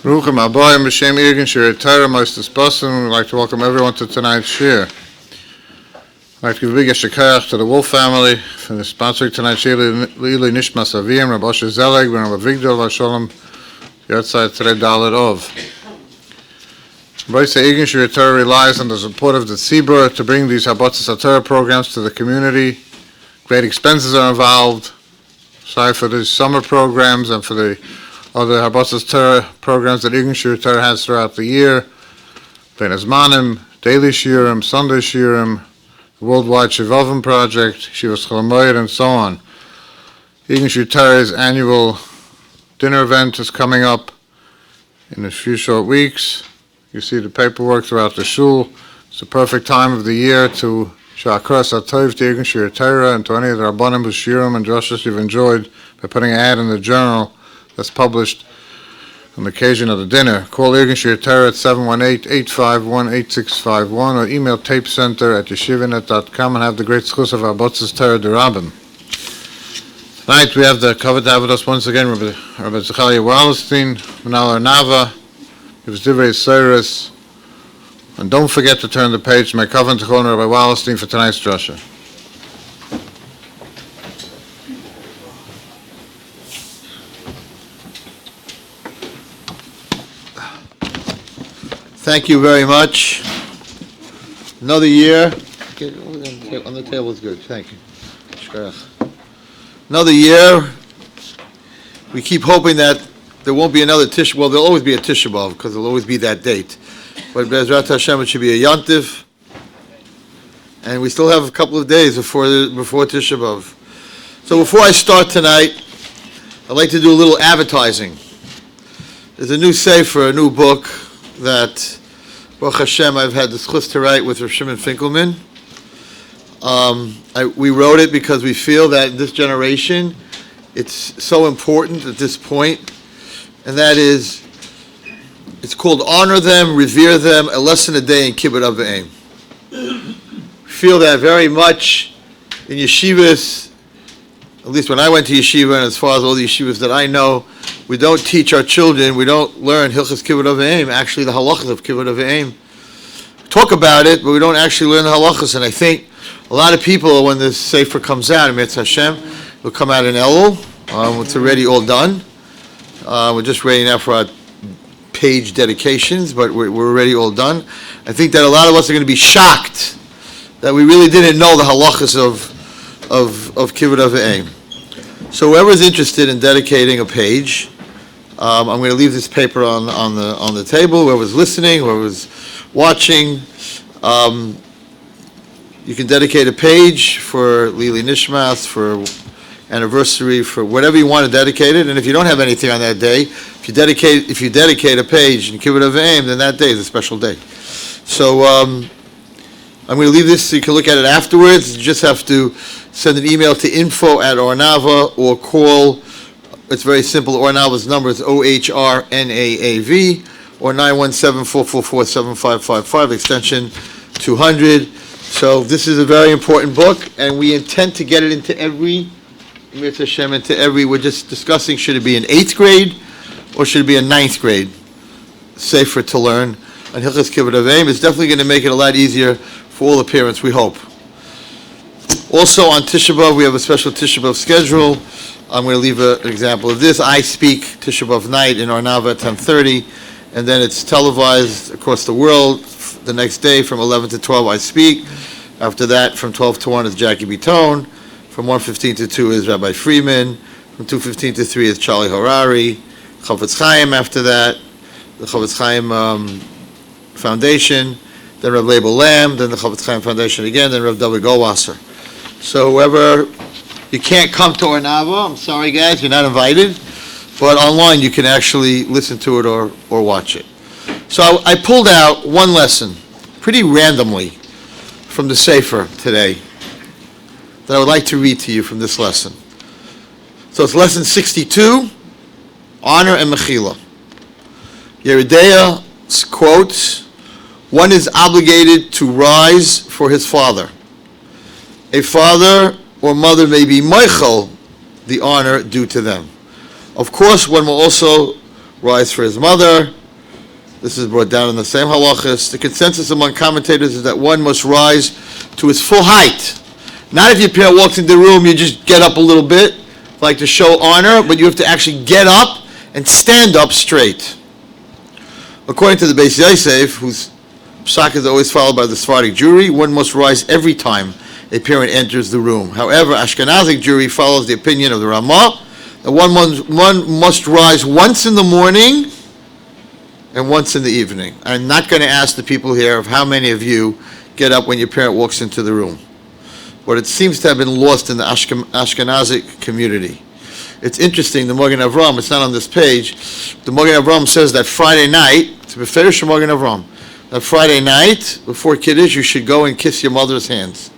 Ruchim Abayim B'Shem Irgin Shir Torah Mostes Boston. We'd like to welcome everyone to tonight's shir. I'd like to give a big yeshikayach to the Wolf family for the sponsoring tonight's shir. Lili Nishmas Avim, Rabbi Zecharya Wallerstein, Rabbi Vigdor Vasholem, Yotzai Tzarei Dalet Ov. Rabbi Irgin Shir Torah relies on the support of the Tzibur to bring these Habatzis HaTorah programs to the community. Great expenses are involved. Sorry for the summer programs and for the other Habatzis Torah programs that Irgin Shir Torah has throughout the year. Ben Azmanim, Daily Shiurim, Sunday Shiurim, the Worldwide Shivavim Project, Shivas Cholamoyed, and so on. Irgin Shir Torah's annual dinner event is coming up in a few short weeks. You see the paperwork throughout the shul. It's the perfect time of the year to Sha'akras HaTov to Irgin Shir Torah and to any of the Rabbanim B'Shiurim and drushes you've enjoyed by putting an ad in the journal that's published on the occasion of the dinner. Call Irgin Shir Torah at 718-851-8651 or email tapecenter@yeshivanet.com and have the great schus of Habatzis Torah D'Rabim. Tonight we have the covered to have with us once again Rabbi Zecharya Wallerstein, Menachem Av, it was Divrei Cyrus, and don't forget to turn the page to my covenant to call Rabbi Wallerstein for tonight's drasha. Thank you very much. Another year. On the table is good. Thank you. Another year. We keep hoping that there won't be another Tisha. Well, there'll always be a Tisha B'Av because there'll always be that date. But Be'ezrat Hashem, it should be a Yontif. And we still have a couple of days before Tisha B'Av. So before I start tonight, I'd like to do a little advertising. There's a new sefer, a new book that Baruch Hashem I've had the schus to write with Rav Shimon Finkelman. We wrote it because we feel that in this generation it's so important at this point, and that is, it's called Honor Them, Revere Them, a lesson a day in Kibbut Av V'Eim. We feel that very much in yeshivas, at least when I went to yeshiva and as far as all the yeshivas that I know, we don't teach our children, we don't learn Hilchos Kibbut Av V'Eim, actually the halachas of Kibbut Av V'Eim. We talk about it, but we don't actually learn the halachas, and I think a lot of people, when this sefer comes out, Emetz Hashem, it will come out in Elul. It's already all done. We're just waiting now for our page dedications, but we're already all done. I think that a lot of us are going to be shocked that we really didn't know the halachas of Kibbut Av V'Eim. So whoever's interested in dedicating a page, I'm going to leave this paper on the table. Whoever's listening, whoever's watching, you can dedicate a page for Lili Nishmas, for anniversary, for whatever you want to dedicate it. And if you don't have anything on that day, if you dedicate a page in Kibbut Av V'Eim, then that day is a special day. So I'm going to leave this so you can look at it afterwards. You just have to send an email to info@Ornava or call. It's very simple. Ornava's number is OHRNAAV or 917-444-7555, extension 200. So this is a very important book, and we intend to get it into every, we're just discussing, should it be in 8th grade or should it be in 9th grade? Safer to learn. And Hilchos Kibbut Av V'Eim is definitely going to make it a lot easier for all the parents, we hope. Also on Tisha B'Av, we have a special Tisha B'Av schedule. I'm going to leave an example of this. I speak Tisha B'Av night in Ornava at 10:30, and then it's televised across the world. The next day from 11 to 12 I speak. After that, from 12 to 1 is Jackie Bitone. From 1:15 to 2 is Rabbi Freeman. From 2:15 to 3 is Charlie Harari. Chavetz Chaim after that. The Chavetz Chaim Foundation. Then Rav Label Lamb. Then the Chavetz Chaim Foundation again. Then Rav David Goldwasser. So whoever, you can't come to Ornava, I'm sorry guys, you're not invited. But online you can actually listen to it or watch it. So I pulled out one lesson, pretty randomly, from the Sefer today, that I would like to read to you from this lesson. So it's lesson 62, Honor and Mechila. Yeridea quotes, one is obligated to rise for his father. A father or mother may be meichel the honor due to them. Of course, one will also rise for his mother. This is brought down in the same halachas. The consensus among commentators is that one must rise to his full height. Not if your parent walks into the room, you just get up a little bit, like to show honor, but you have to actually get up and stand up straight. According to the Beis Yosef, whose psak is always followed by the Sephardic Jewry, one must rise every time a parent enters the room. However, Ashkenazic Jewry follows the opinion of the Ramah that one must rise once in the morning and once in the evening. I'm not going to ask the people here of how many of you get up when your parent walks into the room. But it seems to have been lost in the Ashkenazic community. It's interesting, the Magen Avram, it's not on this page, the Magen Avram says that Friday night, it's Beferish Magen Avram, that Friday night, before Kiddush, you should go and kiss your mother's hands.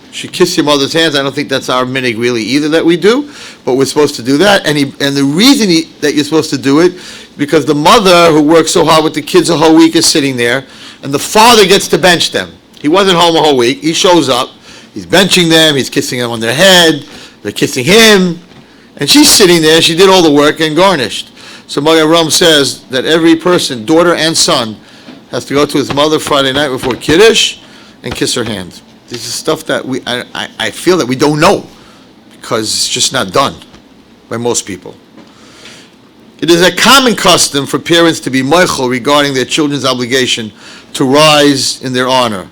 You should kiss your mother's hands. I don't think that's our minig really either that we do, but we're supposed to do that. And the reason that you're supposed to do it, because the mother who works so hard with the kids a whole week is sitting there, and the father gets to bench them. He wasn't home a whole week. He shows up. He's benching them. He's kissing them on their head. They're kissing him. And she's sitting there. She did all the work and garnished. So Magen Avram says that every person, daughter and son, has to go to his mother Friday night before Kiddush and kiss her hand. This is stuff that I feel that we don't know because it's just not done by most people. It is a common custom for parents to be moichel regarding their children's obligation to rise in their honor.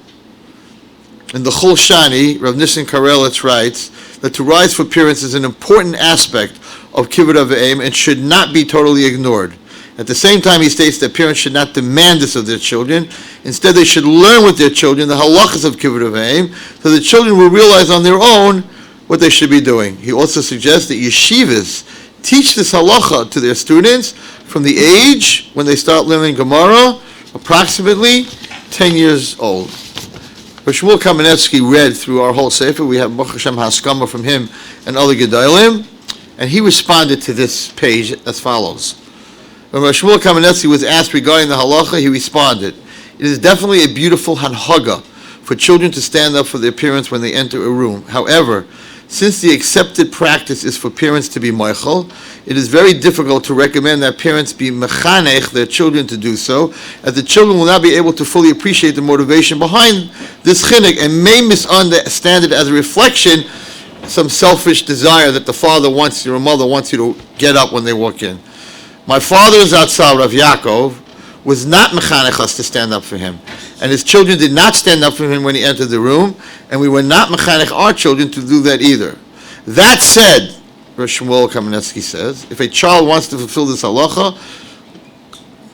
In the Chol Shani, Rav Nissen Karelitz writes that to rise for parents is an important aspect of Kibbud Av V'Eim and should not be totally ignored. At the same time, he states that parents should not demand this of their children. Instead, they should learn with their children the halachas of Kibbud Av V'Eim so the children will realize on their own what they should be doing. He also suggests that yeshivas teach this halacha to their students from the age when they start learning Gemara, approximately 10 years old. Shmuel Kamenetsky read through our whole sefer. We have Baruch Hashem Haskama from him and other Gedalim, and he responded to this page as follows. When Shmuel Kamenetsky was asked regarding the halacha, he responded, "It is definitely a beautiful hanhaga for children to stand up for their parents when they enter a room. However, since the accepted practice is for parents to be moichel, it is very difficult to recommend that parents be mechanech their children to do so, as the children will not be able to fully appreciate the motivation behind this chinuch and may misunderstand it as a reflection, some selfish desire that the father wants you or mother wants you to get up when they walk in. My father, Zatzal Rav Yaakov, was not mechanech us to stand up for him, and his children did not stand up for him when he entered the room, and we were not mechanech our children to do that either. That said, Rav Shmuel Kamenetsky says, if a child wants to fulfill this halacha,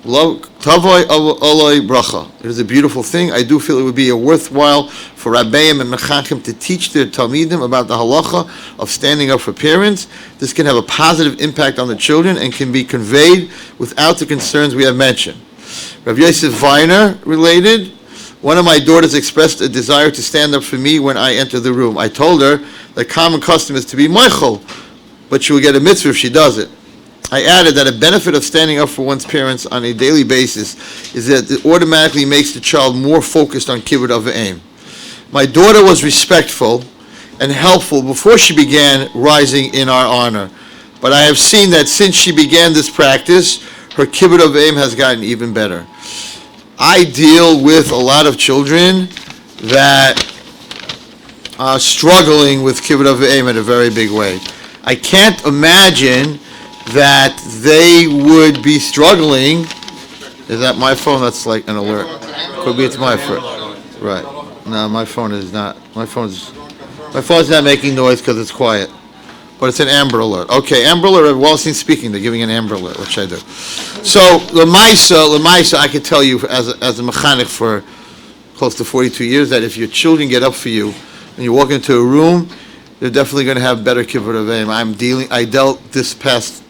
tavoi oloi bracha. It is a beautiful thing. I do feel it would be a worthwhile for rabbeim and mechanchim to teach their talmidim about the halacha of standing up for parents. This can have a positive impact on the children and can be conveyed without the concerns we have mentioned. Rav Yosef Weiner related, one of my daughters expressed a desire to stand up for me when I enter the room. I told her the common custom is to be moichel, but she will get a mitzvah if she does it. I added that a benefit of standing up for one's parents on a daily basis is that it automatically makes the child more focused on Kibbud Av V'Eim. My daughter was respectful and helpful before she began rising in our honor, but I have seen that since she began this practice, her Kibbud Av V'Eim has gotten even better. I deal with a lot of children that are struggling with Kibbud Av V'Eim in a very big way. I can't imagine that they would be struggling. Is that my phone? That's like an alert. Could be it's my phone. Right. No, my phone is not. My phone's not making noise because it's quiet. But it's an Amber Alert. Okay, Amber Alert, Wallerstein speaking, they're giving an Amber Alert, which I do. So, Lemaisa, I can tell you as a mechanic for close to 42 years that if your children get up for you and you walk into a room, they're definitely going to have better Kibbud Av V'Eim. I dealt this past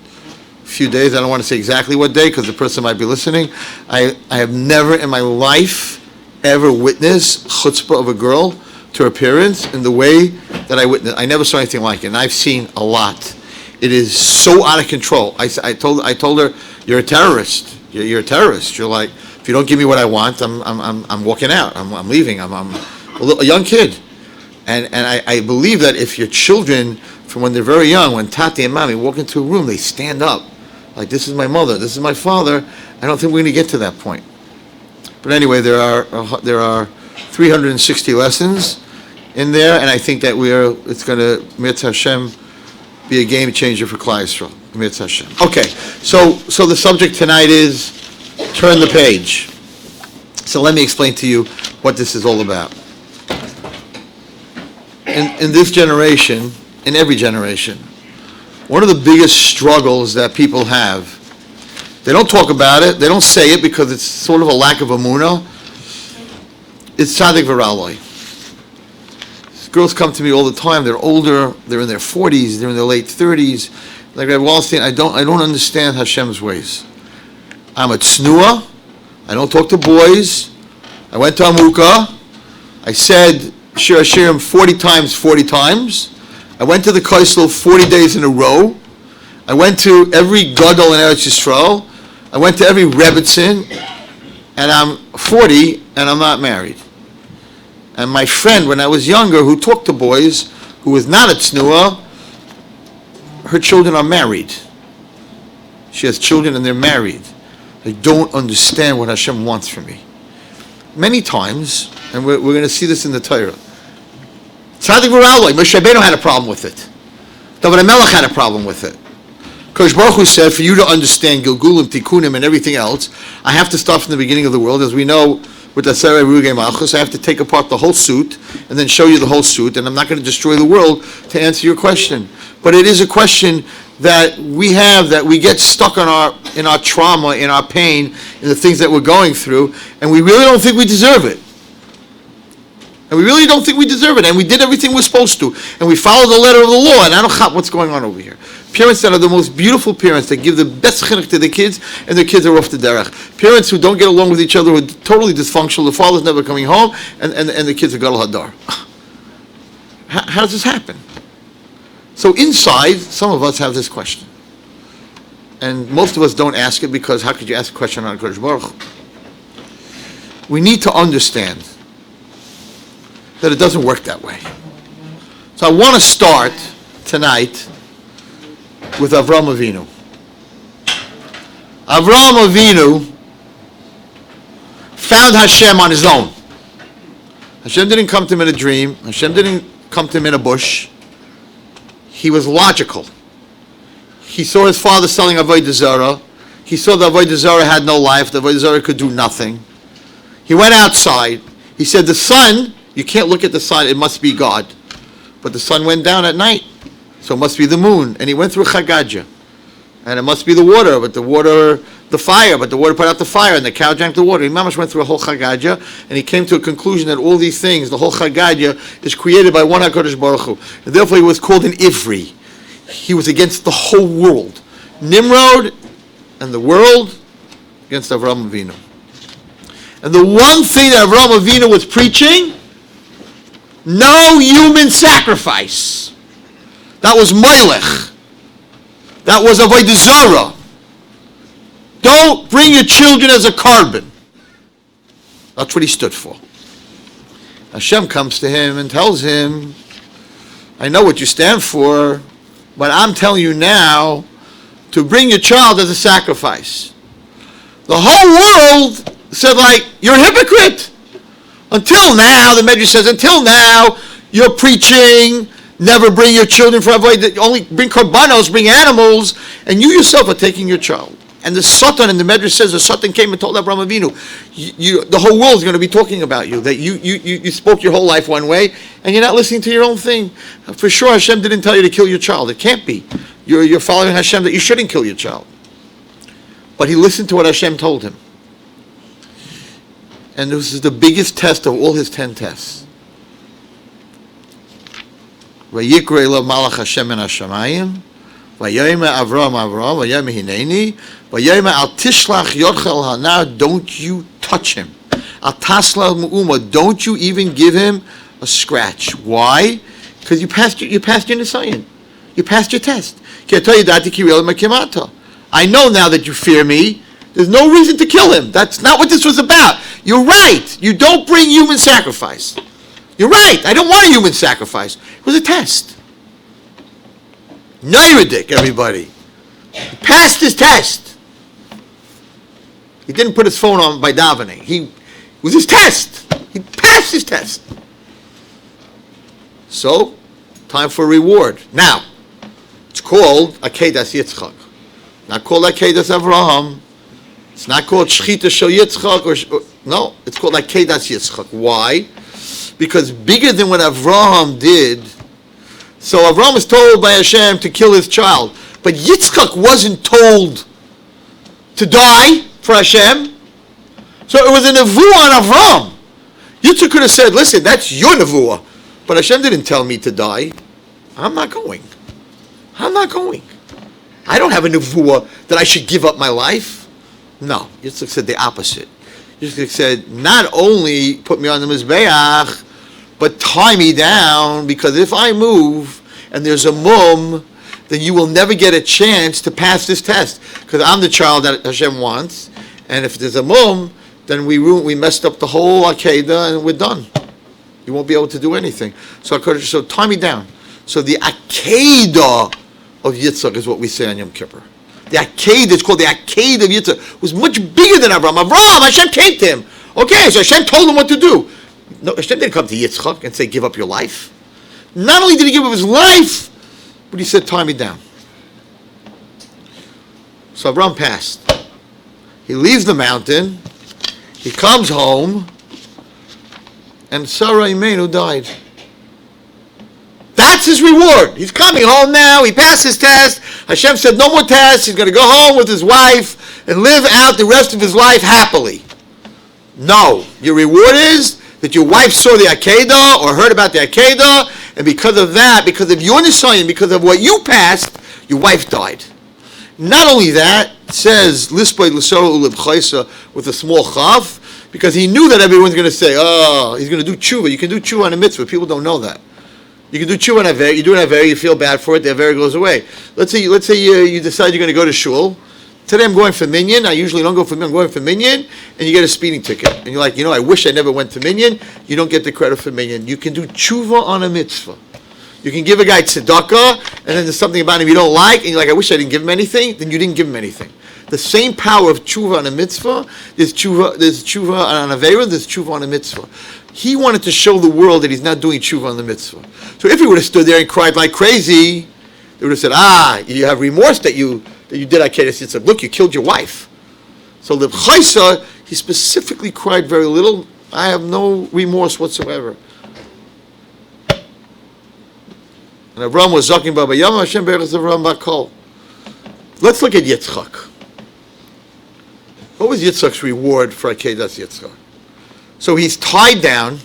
few days, I don't want to say exactly what day because the person might be listening. I have never in my life ever witnessed chutzpah of a girl to her parents in the way that I witnessed. I never saw anything like it, and I've seen a lot. It is so out of control. I told her, you're a terrorist. You're a terrorist. You're like, if you don't give me what I want, I'm walking out. I'm leaving. I'm a young kid. And I believe that if your children from when they're very young, when Tati and Mommy walk into a room, they stand up. Like, this is my mother, this is my father. I don't think we're going to get to that point. But anyway, there are 360 lessons in there, and I think that it's going to, Mitzvah Hashem, be a game changer for Klal Yisrael. Mitzvah Hashem. Okay, so the subject tonight is turn the page. So let me explain to you what this is all about. In this generation, in every generation, one of the biggest struggles that people have, they don't talk about it, they don't say it because it's sort of a lack of Emunah, it's Tzadik V'Raloi. Girls come to me all the time, they're older, they're in their 40s, they're in their late 30s, like Rabbi Wallerstein, I don't understand Hashem's ways. I'm a tznuah, I don't talk to boys, I went to Amukah, I said Shir Hashirim 40 times, I went to the Kaisel 40 days in a row, I went to every Gadol in Eretz Yisrael, I went to every Rebbetzin, and I'm 40 and I'm not married. And my friend, when I was younger, who talked to boys, who was not a tznuah, her children are married. She has children and they're married. I don't understand what Hashem wants from me. Many times, and we're going to see this in the Torah, Tzadik V'Raloi, Moshe Rabbeinu had a problem with it. David HaMelech had a problem with it. Kodesh Baruch Hu said, for you to understand Gilgulim, Tikkunim, and everything else, I have to start from the beginning of the world. As we know, with the Aseret Rugei Malchus, I have to take apart the whole suit and then show you the whole suit, and I'm not going to destroy the world to answer your question. But it is a question that we have, that we get stuck in our trauma, in our pain, in the things that we're going through, and we really don't think we deserve it. And we really don't think we deserve it. And we did everything we're supposed to. And we followed the letter of the law. And I don't know what's going on over here. Parents that are the most beautiful parents, that give the best chinuch to their kids, and their kids are off the derech. Parents who don't get along with each other, who are totally dysfunctional, the father's never coming home, and the kids are gadol hadar. How does this happen? So inside, some of us have this question. And most of us don't ask it, because how could you ask a question on Kodesh Baruch Hu? We need to understand that it doesn't work that way. So I want to start tonight with Avraham Avinu. Avraham Avinu found Hashem on his own. Hashem didn't come to him in a dream. Hashem didn't come to him in a bush. He was logical. He saw his father selling Avodah Zarah. He saw the Avodah Zarah had no life. The Avodah Zarah could do nothing. He went outside. He said, the sun, you can't look at the sun, it must be God. But the sun went down at night, so it must be the moon. And he went through Chagadja. And it must be the water, the fire, but the water put out the fire, and the cow drank the water. He mamash went through a whole Chagadja, and he came to a conclusion that all these things, the whole Chagadja, is created by one HaKadosh Baruch Hu. And therefore he was called an Ivri. He was against the whole world. Nimrod and the world against Avraham Avinu. And the one thing that Avraham Avinu was preaching, no human sacrifice. That was Melech. That was Avodah Zarah. Don't bring your children as a carbon. That's what he stood for. Hashem comes to him and tells him, I know what you stand for, but I'm telling you now to bring your child as a sacrifice. The whole world said, like, you're a hypocrite. Until now, the Medrash says, until now, you're preaching, never bring your children for avoid, only bring korbanos, bring animals, and you yourself are taking your child. And the Satan, and the Medrash says, the Satan came and told Avraham Avinu, the whole world is going to be talking about you, that you spoke your whole life one way, and you're not listening to your own thing. For sure, Hashem didn't tell you to kill your child. It can't be. You're following Hashem that you shouldn't kill your child. But he listened to what Hashem told him. And this is the biggest test of all his 10 tests. Vayikra elav malach Hashem min hashamayim, vayayma Avram, vayayma hineni, vayayma al tishlach yodchel hana, don't you touch him. Al tasla mu'uma, don't you even give him a scratch. Why? Because you passed your nisayon. You passed your test. I know now that you fear me. There's no reason to kill him. That's not what this was about. You're right. You don't bring human sacrifice. You're right. I don't want a human sacrifice. It was a test. Neurodik, everybody. He passed his test. He didn't put his phone on by davening. It was his test. He passed his test. So, time for reward. Now, it's called Akedas Yitzchak. Not called Akedas Avraham. It's not called Shechita Shel Yitzchak. No, it's called Akedas Yitzchak. Why? Because bigger than what Avraham did. So Avraham was told by Hashem to kill his child. But Yitzchak wasn't told to die for Hashem. So it was a nevuah on Avraham. Yitzchak could have said, listen, that's your nevuah. But Hashem didn't tell me to die. I'm not going. I'm not going. I don't have a nevuah that I should give up my life. No. Yitzchak said the opposite. Yitzchak said, not only put me on the Mizbeach, but tie me down, because if I move and there's a mum, then you will never get a chance to pass this test, because I'm the child that Hashem wants, and if there's a mum, then we messed up the whole Akedah and we're done. You won't be able to do anything. So tie me down. So the Akedah of Yitzchak is what we say on Yom Kippur. The Akedah, it's called the Akedah of Yitzchak, was much bigger than Avraham. Avraham, Hashem came to him. Okay, so Hashem told him what to do. No, Hashem didn't come to Yitzchak and say, give up your life. Not only did he give up his life, but he said, tie me down. So Avraham passed. He leaves the mountain. He comes home. And Sarah Imenu died. That's his reward. He's coming home now. He passed his test. Hashem said, no more tests. He's going to go home with his wife and live out the rest of his life happily. No. Your reward is that your wife saw the Akedah or heard about the Akedah, and because of that, because of your nisayon, because of what you passed, your wife died. Not only that, it says, Lispoid L'soro Ulib Chaysa with a small chav, because he knew that everyone's going to say, oh, he's going to do tshuva. You can do tshuva on a mitzvah. People don't know that. You can do tshuva on a Avera. You do an Avera, you feel bad for it, the Avera goes away. Let's say you decide you're going to go to shul. Today I'm going for Minyan. I usually don't go for Minyan. I'm going for Minyan, and you get a speeding ticket. And you're like, I wish I never went to Minyan. You don't get the credit for Minyan. You can do tshuva on a mitzvah. You can give a guy tzedakah, and then there's something about him you don't like, and you're like, I wish I didn't give him anything. Then you didn't give him anything. The same power of tshuva on a mitzvah, there's tshuva on a Avera, there's tshuva on a mitzvah. He wanted to show the world that he's not doing tshuva on the mitzvah. So if he would have stood there and cried like crazy, they would have said, you have remorse that you did Akedas Yitzchak. Look, you killed your wife. So the Chaysa, he specifically cried very little. I have no remorse whatsoever. And Avraham was Zakim Baba Yama, Hashem Be'eretz Avraham Bakol. Let's look at Yitzchak. What was Yitzchak's reward for Akedas Yitzchak? So he's tied down.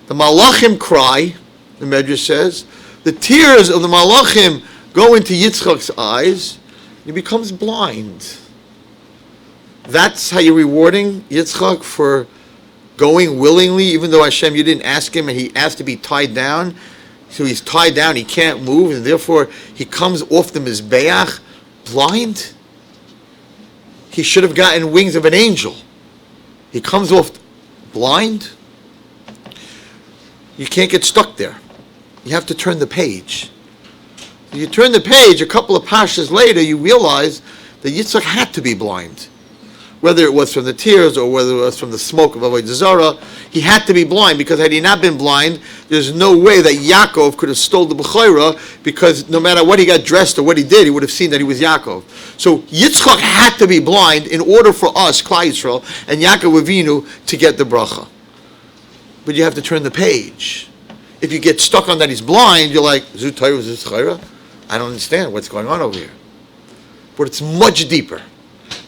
The Malachim cry, the Medrash says. The tears of the Malachim go into Yitzchak's eyes. He becomes blind. That's how you're rewarding Yitzchak for going willingly, even though Hashem, you didn't ask him, and he asked to be tied down. So he's tied down, he can't move, and therefore he comes off the Mizbeach blind. He should have gotten wings of an angel. He comes off blind. You can't get stuck there. You have to turn the page. You turn the page, a couple of pashas later, you realize that Yitzchak had to be blind. Whether it was from the tears or whether it was from the smoke of Avodah Zarah, he had to be blind, because had he not been blind, there's no way that Yaakov could have stole the Bechorah, because no matter what he got dressed or what he did, he would have seen that he was Yaakov. So Yitzchak had to be blind in order for us, Klal Yisrael, and Yaakov Avinu to get the bracha. But you have to turn the page. If you get stuck on that he's blind, you're like, Zu Torah, Zu Zechira? I don't understand what's going on over here. But it's much deeper.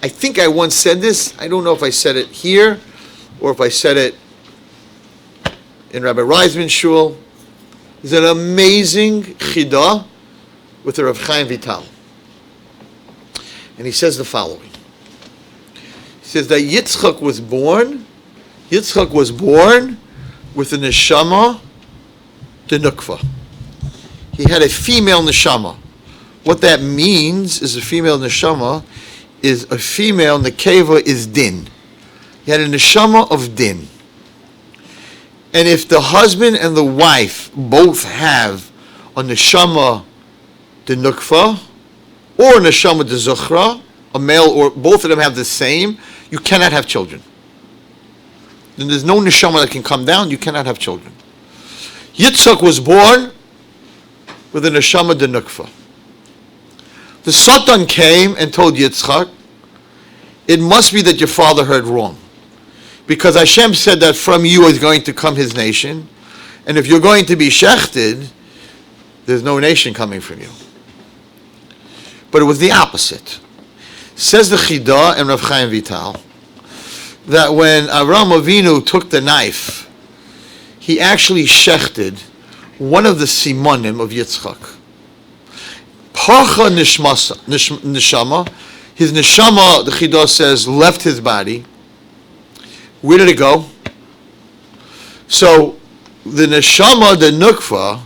I think I once said this. I don't know if I said it here or if I said it in Rabbi Reisman's shul. There's an amazing chidah with the Rav Chaim Vital. And he says the following. He says that Yitzchak was born with a neshama, the nukva. He had a female neshama. What that means is a female neshama is a female, nekeva is din. He had a neshama of din. And if the husband and the wife both have a neshama the nukfa, or a neshama de zuchra, a male, or both of them have the same, you cannot have children. Then there's no neshama that can come down, you cannot have children. Yitzchak was born with a neshama de nukfa. The Satan came and told Yitzchak, it must be that your father heard wrong. Because Hashem said that from you is going to come his nation, and if you're going to be shechted, there's no nation coming from you. But it was the opposite. Says the Chidah and Rav Chaim Vital, that when Avraham Avinu took the knife, he actually shechted one of the simonim of Yitzchak. Parcha neshama, his neshama, the Chidah says, left his body. Where did it go? So, the neshama, the nukva,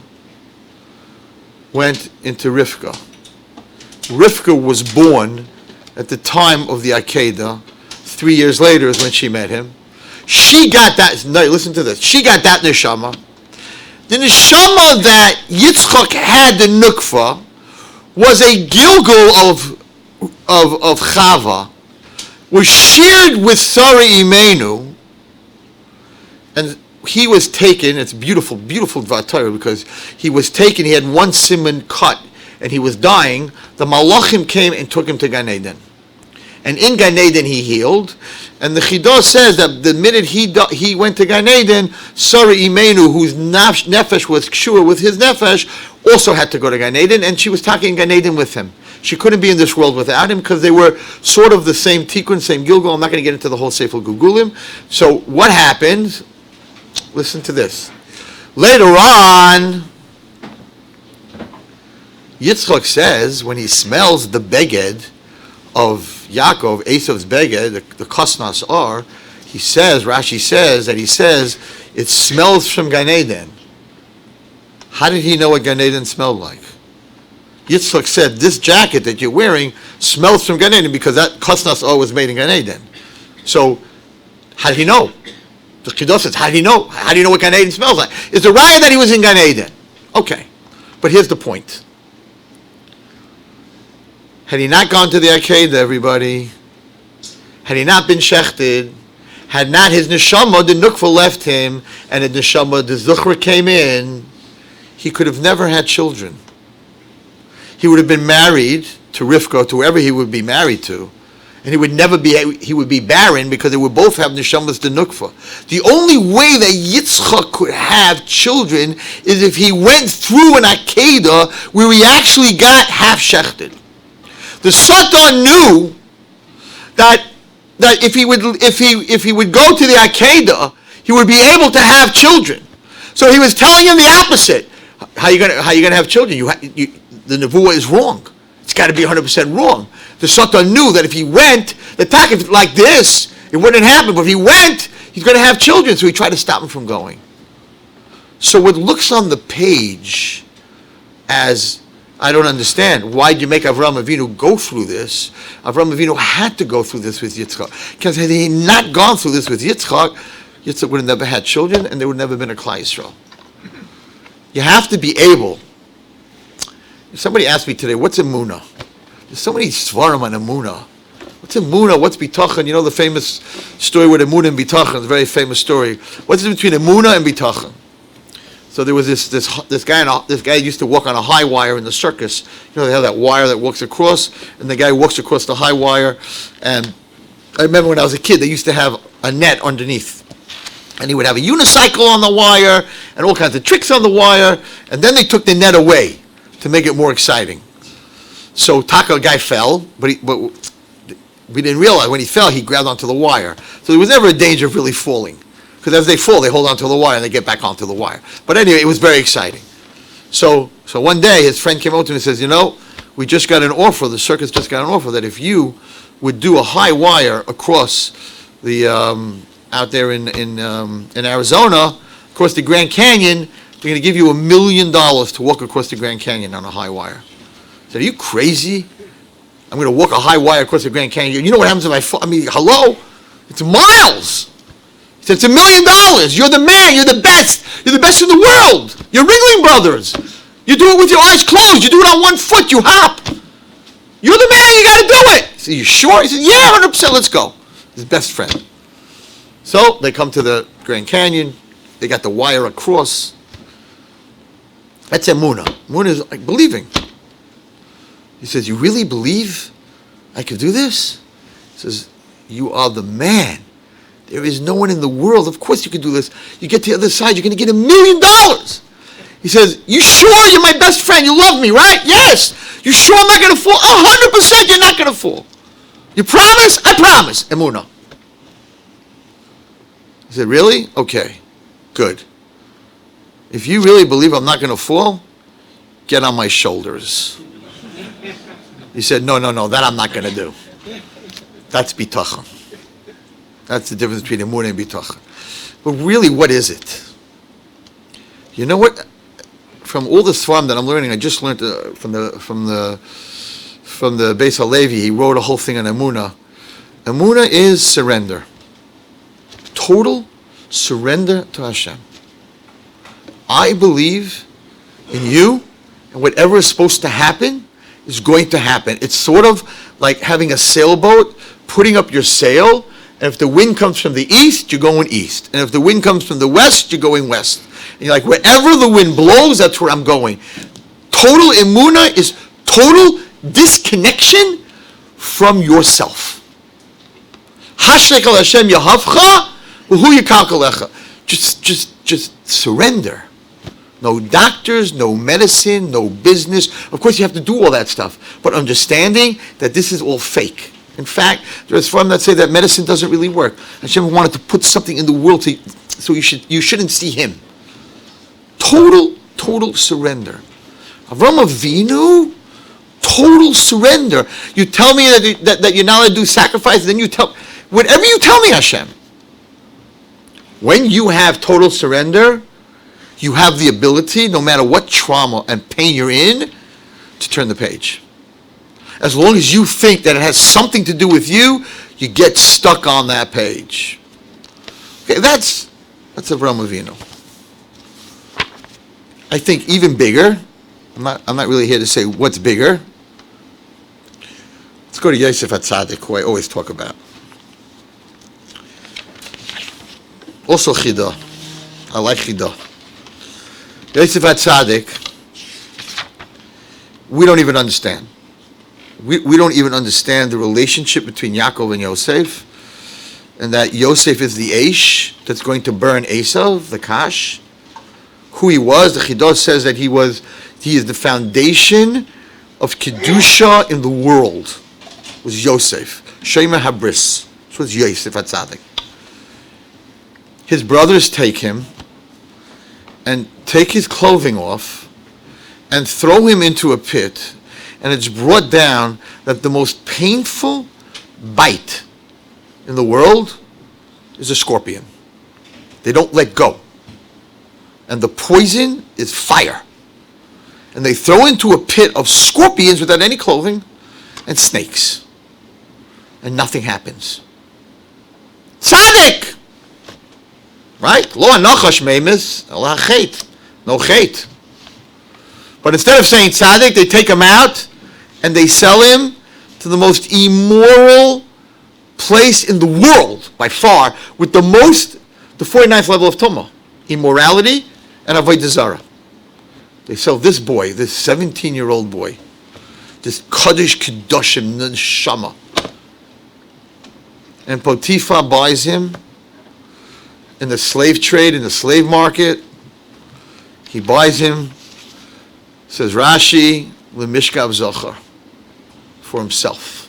went into Rivka. Rivka was born at the time of the Akedah. 3 years later is when she met him. She got that, no, listen to this, she got that neshama. The neshama that Yitzchak had, the nukva, was a gilgul of Chava, was shared with Sarah Imenu, and he was taken, it's beautiful, beautiful Dvar, because he was taken, he had one simon cut, and he was dying. The Malachim came and took him to Gan Eden. And in Gan Eden he healed, and the Chidah says that the minute he went to Gan Eden, Sarah Imenu, whose nefesh was kshur with his nefesh, also had to go to Gan Eden, and she was talking Gan Eden with him. She couldn't be in this world without him, because they were sort of the same tikkun, same gilgul. I'm not going to get into the whole Sefer Gugulim. So what happened? Listen to this. Later on, Yitzchak says, when he smells the beged of Yaakov, Esav's beged, the kosnas are, he says, Rashi says, that he says, it smells from Gan Eden. How did he know what Gan Eden smelled like? Yitzchak said, this jacket that you're wearing smells from Gan Eden because that kosnas are was made in Gan Eden. So, how did he know? The Chidah says, how did he know? How do you know what Gan Eden smells like? It's a raya that he was in Gan Eden. Okay, but here's the point. Had he not gone to the Akedah, everybody, had he not been shechted, had not his neshama, the nukva, left him, and the neshama, the zuchra, came in, he could have never had children. He would have been married to Rivka, to whoever he would be married to, and he would be barren because they would both have neshamas the nukva. The only way that Yitzchak could have children is if he went through an Akedah where he actually got half shechted. The Satan knew that if he would go to the Akedah, he would be able to have children. So he was telling him the opposite. How you gonna have children? The nevuah is wrong. It's got to be 100% wrong. The Satan knew that if he went, the takif like this, it wouldn't happen. But if he went, he's going to have children. So he tried to stop him from going. So what looks on the page as, I don't understand, why did you make Avraham Avinu go through this? Avraham Avinu had to go through this with Yitzchak. Because had he not gone through this with Yitzchak, Yitzchak would have never had children and there would never been a Klal Yisrael. You have to be able. Somebody asked me today, what's Emunah? There's so many svarim on Emunah. What's Emunah? What's bitachon? You know the famous story with Emunah and bitachon, the very famous story. What's the difference between Emunah and bitachon? So there was this guy used to walk on a high wire in the circus. You know, they have that wire that walks across, and the guy walks across the high wire. And I remember when I was a kid, they used to have a net underneath. And he would have a unicycle on the wire, and all kinds of tricks on the wire, and then they took the net away to make it more exciting. So Taka guy fell, but we didn't realize when he fell, he grabbed onto the wire. So there was never a danger of really falling. Because as they fall, they hold onto the wire and they get back onto the wire. But anyway, it was very exciting. So one day, his friend came over to him and says, you know, we just got an offer, the circus just got an offer, that if you would do a high wire across the, out there in Arizona, across the Grand Canyon, they're going to give you $1 million to walk across the Grand Canyon on a high wire. I said, are you crazy? I'm going to walk a high wire across the Grand Canyon. You know what happens if I fall? I mean, hello? It's miles. He said, it's $1 million. You're the man. You're the best. You're the best in the world. You're Ringling Brothers. You do it with your eyes closed. You do it on one foot. You hop. You're the man. You got to do it. He said, you sure? He said, yeah, 100%. Let's go. His best friend. So they come to the Grand Canyon. They got the wire across. That's Emunah. Emunah is like believing. He says, you really believe I could do this? He says, you are the man. There is no one in the world. Of course you can do this. You get to the other side, you're going to get $1 million. He says, you sure you're my best friend? You love me, right? Yes. You sure I'm not going to fall? 100% you're not going to fall. You promise? I promise. Emunah. He said, really? Okay. Good. If you really believe I'm not going to fall, get on my shoulders. He said, no, that I'm not going to do. That's bitachon. That's the difference between emunah and bitachon. But really, what is it? You know what? From all the Sfarim that I'm learning, I just learned from the Beis Halevi. He wrote a whole thing on emunah. Emunah is surrender. Total surrender to Hashem. I believe in you, and whatever is supposed to happen is going to happen. It's sort of like having a sailboat, putting up your sail, and if the wind comes from the east, you're going east. And if the wind comes from the west, you're going west. And you're like, wherever the wind blows, that's where I'm going. Total emunah is total disconnection from yourself. Hashrekel Hashem yahavcha, v'hu yikalkalecha. Just surrender. No doctors, no medicine, no business. Of course, you have to do all that stuff. But understanding that this is all fake. In fact, there's some that say that medicine doesn't really work. Hashem wanted to put something in the world so you shouldn't see him. Total surrender. Avram Avinu, total surrender. You tell me that you're not allowed to do sacrifice, then you tell, whatever you tell me, Hashem. When you have total surrender, you have the ability, no matter what trauma and pain you're in, to turn the page. As long as you think that it has something to do with you, you get stuck on that page. Okay, that's Avraham Avinu. I think even bigger, I'm not really here to say what's bigger. Let's go to Yosef HaTzadik, who I always talk about. Also Chidah. I like Chidah. Yosef HaTzadik, we don't even understand. We don't even understand the relationship between Yaakov and Yosef, and that Yosef is the Aish that's going to burn Esav, the Kash. Who he was, the Chidah says that he is the foundation of Kedusha in the world, was Yosef. Shema Habris. This was Yosef HaTzadik. His brothers take him and take his clothing off and throw him into a pit. And it's brought down that the most painful bite in the world is a scorpion. They don't let go. And the poison is fire. And they throw into a pit of scorpions without any clothing and snakes. And nothing happens. Tzaddik! Right? Lo anachash meimis, Allah chait. No chait. But instead of saying tzaddik, they take him out and they sell him to the most immoral place in the world, by far, with the 49th level of Tumah. Immorality and Avodah Zarah. They sell this boy, this 17-year-old boy, this Kaddish Kedoshim Neshama. And Potiphar buys him in the slave trade, in the slave market. He buys him, says Rashi, L'mishkav Zochar, for himself,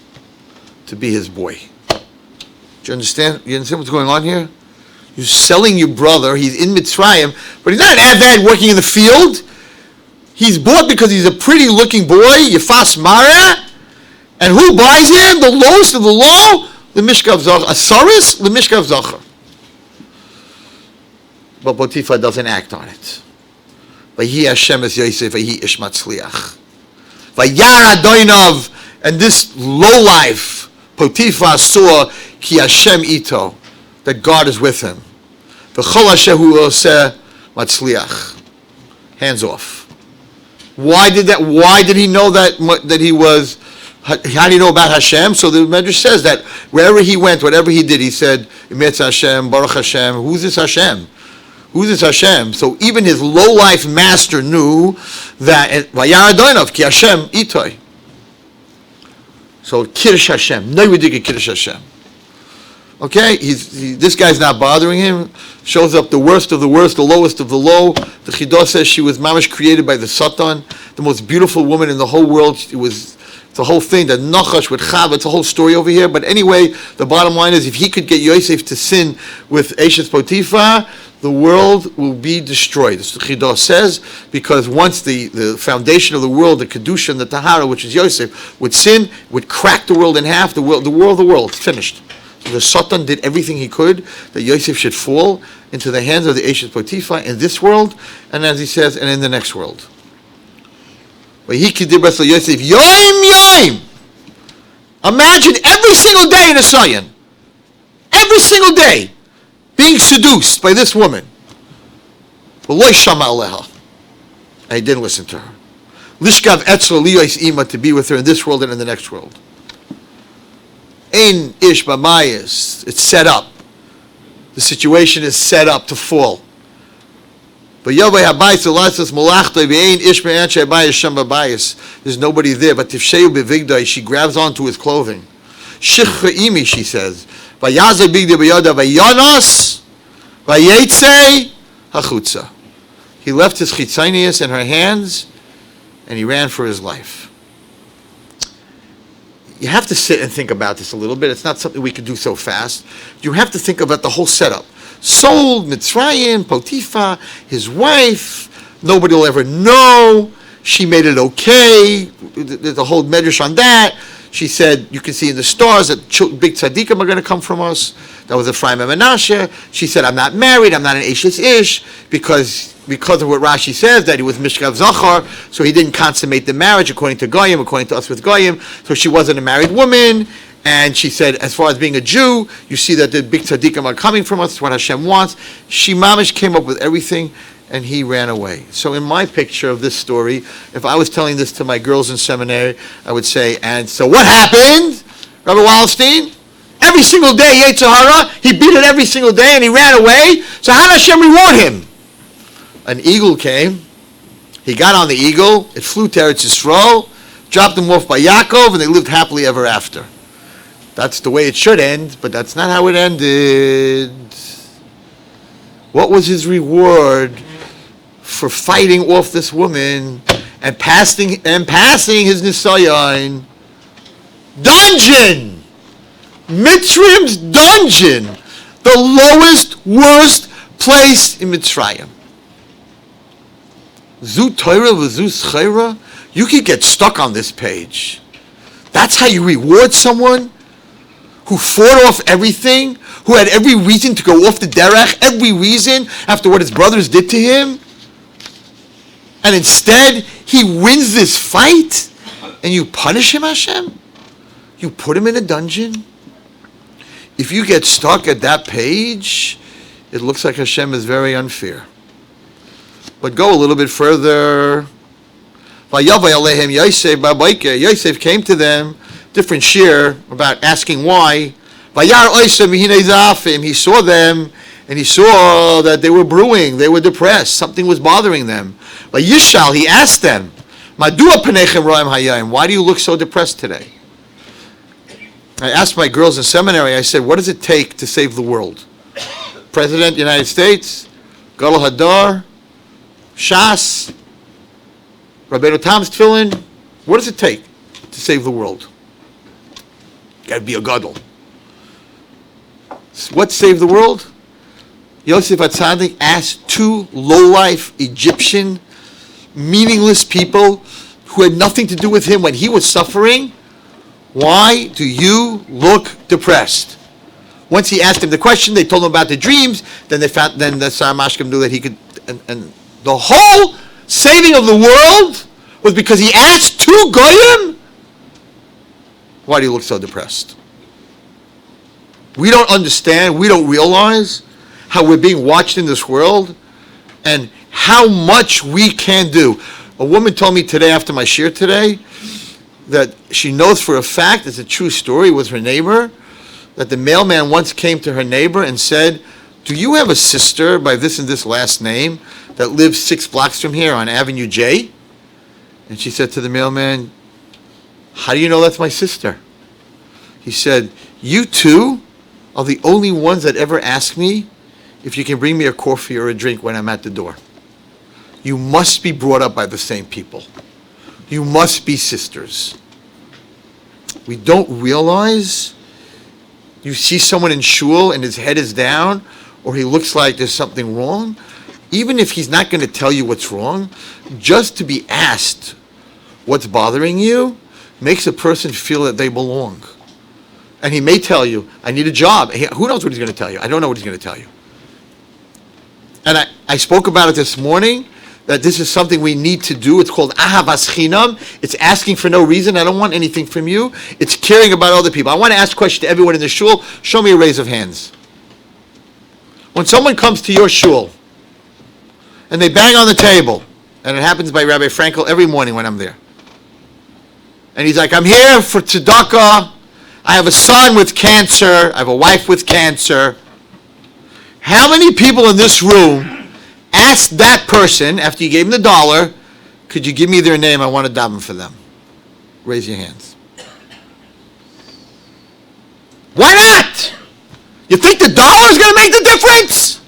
to be his boy. Do you understand? You understand what's going on here? You're selling your brother, he's in Mitzrayim, but he's not an Avad working in the field. He's bought because he's a pretty looking boy, Yefas Mara, and who buys him? The lowest of the low? L'mishkav Zochar. Asaris? L'mishkav Zochar. But Potiphar doesn't act on it. Vayhi Hashem es Yosef, vayhi ish matzliach. Vayar Adoinav, and this lowlife, Potiphar saw ki Hashem ito, that God is with him. V'chol asher hu oseh matzliach. Hands off. Why did he know that he was? How do you know about Hashem? So the Medrash says that wherever he went, whatever he did, he said, Emetz Hashem, Baruch Hashem. Who's this Hashem? Who's this Hashem? So even his low-life master knew that Vayar Adonov ki Hashem itoi. So Kiddush Hashem, no ridiculous Kiddush Hashem. Okay, this guy's not bothering him. Shows up the worst of the worst, the lowest of the low. The Chidah says she was mamash created by the Satan, the most beautiful woman in the whole world. It's the whole thing, the Nachash with Chava, it's a whole story over here. But anyway, the bottom line is, if he could get Yosef to sin with Eshes Potiphar, the world will be destroyed. This the Chidah says, because once the foundation of the world, the Kedusha and the Tahara, which is Yosef, would sin, would crack the world in half, the world, finished. So the Satan did everything he could that Yosef should fall into the hands of the Eshes Potiphar in this world, and as he says, and in the next world. Yosef, Yoim. Imagine every single day in a Sayan, every single day, being seduced by this woman. And he didn't listen to her. Lishkav etzlo liyos ima, to be with her in this world and in the next world. Ein ish b'mayis, it's set up. The situation is set up to fall. But Yavai habayis elatzas malachtoi v'ein ish me'anshei habayis shem b'bayis. There's nobody there, but tifsheu b'vigdoi, she grabs onto his clothing. Shichcha imi, she says. Vayazai bigdei b'yoda vayanos vayetzei hachutza. He left his chitzonius in her hands, and he ran for his life. You have to sit and think about this a little bit. It's not something we can do so fast. You have to think about the whole setup. Sold, Mitzrayim, Potiphar, his wife. Nobody will ever know. She made it okay. There's a whole medrash on that. She said, you can see in the stars that big tzaddikim are going to come from us. That was Ephraim and Menashe. She said, I'm not married. I'm not an Eshes Ish. Because of what Rashi says, that he was Mishkav Zachar, so he didn't consummate the marriage according to Goyim, according to us with Goyim. So she wasn't a married woman. And she said, as far as being a Jew, you see that the big tzaddikim are coming from us. It's what Hashem wants. She mamish came up with everything, and he ran away. So in my picture of this story, if I was telling this to my girls in seminary, I would say, and so what happened, Rabbi Wallerstein? Every single day, Yitzchak, he beat it every single day, and he ran away. So how did Hashem reward him? An eagle came. He got on the eagle. It flew to Eretz Yisrael, dropped him off by Yaakov, and they lived happily ever after. That's the way it should end, but that's not how it ended. What was his reward for fighting off this woman and passing his nisayon? Dungeon! Mitzrayim's dungeon! The lowest, worst place in Mitzrayim. Zu Torah v'zu Schera? You could get stuck on this page. That's how you reward someone who fought off everything, who had every reason to go off the derech, every reason after what his brothers did to him. And instead, he wins this fight, and you punish him, Hashem? You put him in a dungeon? If you get stuck at that page, it looks like Hashem is very unfair. But go a little bit further. Yosef came to them, different shir about asking why. He saw them, and he saw that they were brewing, they were depressed, something was bothering them. Yishal, he asked them, why do you look so depressed today? I asked my girls in seminary, I said, what does it take to save the world? President of the United States, Gadol Hadar, Shas, Rabbeinu Tam's Tefillin, what does it take to save the world? Got to be a gadol. What saved the world? Yosef HaTzadik asked two low-life Egyptian, meaningless people who had nothing to do with him when he was suffering, why do you look depressed? Once he asked him the question, they told him about the dreams, then the Saramashkim knew that he could, and the whole saving of the world was because he asked two Goyim, why do you look so depressed? We don't understand, we don't realize how we're being watched in this world and how much we can do. A woman told me today after my shir today that she knows for a fact, it's a true story, with her neighbor, that the mailman once came to her neighbor and said, do you have a sister by this and this last name that lives 6 blocks from here on Avenue J? And she said to the mailman, how do you know that's my sister? He said, you two are the only ones that ever ask me if you can bring me a coffee or a drink when I'm at the door. You must be brought up by the same people. You must be sisters. We don't realize, you see someone in shul and his head is down, or he looks like there's something wrong, even if he's not going to tell you what's wrong, just to be asked what's bothering you makes a person feel that they belong. And he may tell you, I need a job. Who knows what he's going to tell you? I don't know what he's going to tell you. And I spoke about it this morning, that this is something we need to do. It's called ahavas chinam. It's asking for no reason. I don't want anything from you. It's caring about other people. I want to ask a question to everyone in the shul. Show me a raise of hands. When someone comes to your shul and they bang on the table, and it happens by Rabbi Frankel every morning when I'm there, and he's like, I'm here for tzedakah. I have a son with cancer. I have a wife with cancer. How many people in this room asked that person, after you gave him the $1, could you give me their name? I want to daven for them. Raise your hands. Why not? You think the $1 is going to make the difference?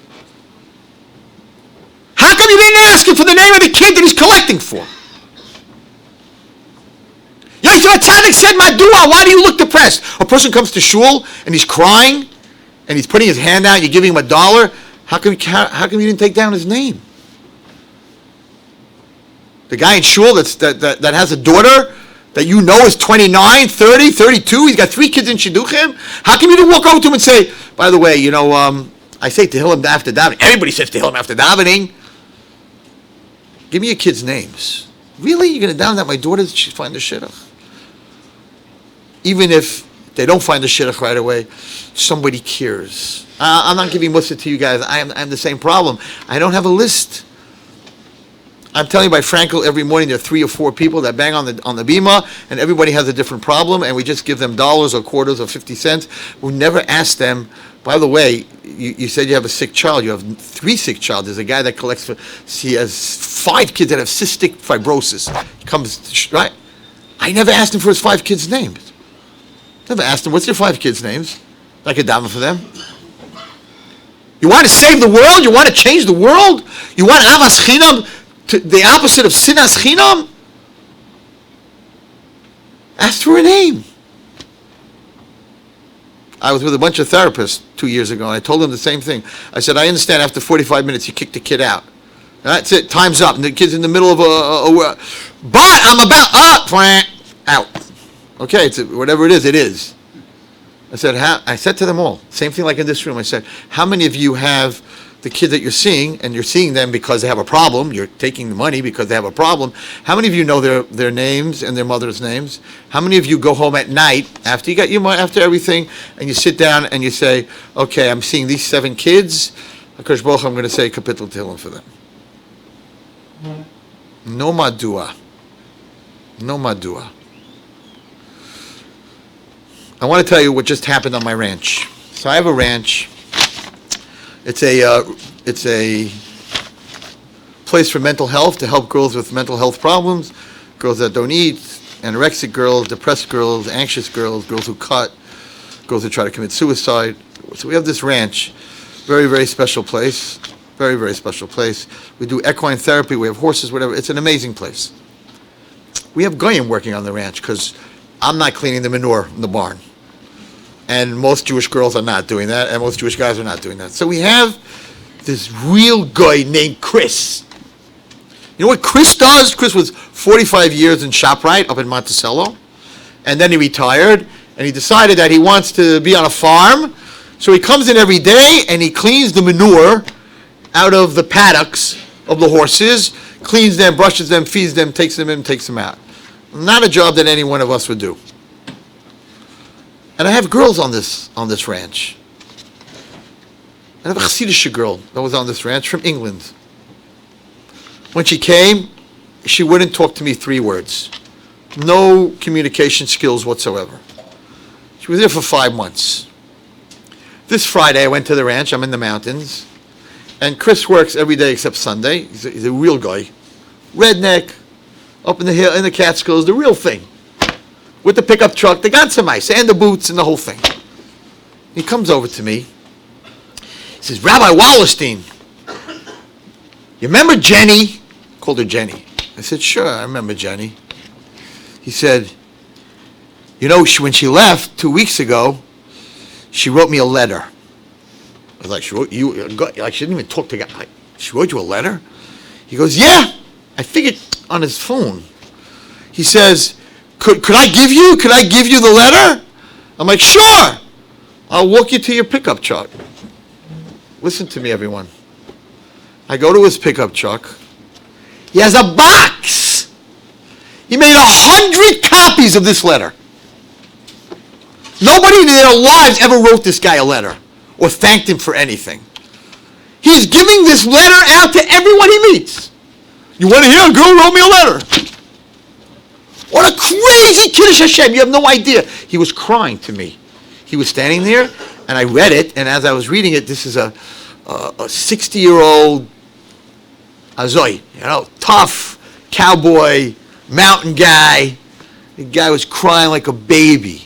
How come you didn't ask him for the name of the kid that he's collecting for? Yosef Tzaddik said, Madua, why do you look depressed? A person comes to shul and he's crying and he's putting his hand out, you're giving him $1. How come you didn't take down his name? The guy in shul that has a daughter that you know is 29, 30, 32, he's got 3 kids in Shidduchim. How come you didn't walk over to him and say, by the way, I say Tehillim after davening. Everybody says Tehillim after davening. Give me your kids' names. Really? You're going to down that my daughter, she'll find the shidduch? Even if they don't find the shidduch right away, somebody cares. I'm not giving mussar to you guys. I have the same problem. I don't have a list. I'm telling you by Frankel, every morning there are 3 or 4 people that bang on the bima, and everybody has a different problem, and we just give them dollars or quarters or 50 cents. We never ask them, by the way, you said you have a sick child. You have 3 sick child. There's a guy that collects he has 5 kids that have cystic fibrosis. He comes, right? I never asked him for his 5 kids' names. Never asked him, what's your 5 kids' names? I could daven for them. You want to save the world? You want to change the world? You want avas chinam, the opposite of sinas chinam? Ask for a name. I was with a bunch of therapists 2 years ago, and I told them the same thing. I said, I understand after 45 minutes you kick the kid out. That's it, time's up, and the kid's in the middle of but I'm about out. Okay, it's whatever it is, it is. I said to them all, same thing like in this room, I said, how many of you have the kids that you're seeing, and you're seeing them because they have a problem, you're taking the money because they have a problem, how many of you know their names and their mother's names? How many of you go home at night, after you got your money, after everything, and you sit down and you say, okay, I'm seeing these 7 kids, HaKadosh Baruch Hu, I'm going to say Kapitel Tehillim for them. No madua. No madua. I want to tell you what just happened on my ranch. So I have a ranch. It's a place for mental health, to help girls with mental health problems, girls that don't eat, anorexic girls, depressed girls, anxious girls, girls who cut, girls who try to commit suicide. So we have this ranch, very, very special place, very, very special place. We do equine therapy, we have horses, whatever. It's an amazing place. We have goyim working on the ranch because I'm not cleaning the manure in the barn. And most Jewish girls are not doing that, and most Jewish guys are not doing that. So we have this real guy named Chris. You know what Chris does? Chris was 45 years in ShopRite up in Monticello, and then he retired, and he decided that he wants to be on a farm. So he comes in every day, and he cleans the manure out of the paddocks of the horses, cleans them, brushes them, feeds them, takes them in, takes them out. Not a job that any one of us would do. And I have girls on this ranch. I have a Hasidic girl that was on this ranch from England. When she came, she wouldn't talk to me 3 words. No communication skills whatsoever. She was there for 5 months. This Friday, I went to the ranch. I'm in the mountains. And Chris works every day except Sunday. He's a real guy. Redneck, up in the hill, in the Catskills, the real thing. With the pickup truck, the ganzamais, and the boots, and the whole thing. He comes over to me. He says, Rabbi Wallerstein, you remember Jenny? Called her Jenny. I said, sure, I remember Jenny. He said, you know, when she left 2 weeks ago, she wrote me a letter. I was like, she wrote you, like she didn't even talk to God. Like, she wrote you a letter? He goes, yeah. I figured on his phone. He says, could I give you the letter? I'm like, sure. I'll walk you to your pickup truck. Listen to me, everyone. I go to his pickup truck. He has a box. He made 100 copies of this letter. Nobody in their lives ever wrote this guy a letter or thanked him for anything. He's giving this letter out to everyone he meets. You want to hear a girl wrote me a letter? What a crazy Kiddush Hashem. You have no idea. He was crying to me. He was standing there, and I read it, and as I was reading it, this is a 60-year-old Azoy, tough cowboy, mountain guy. The guy was crying like a baby.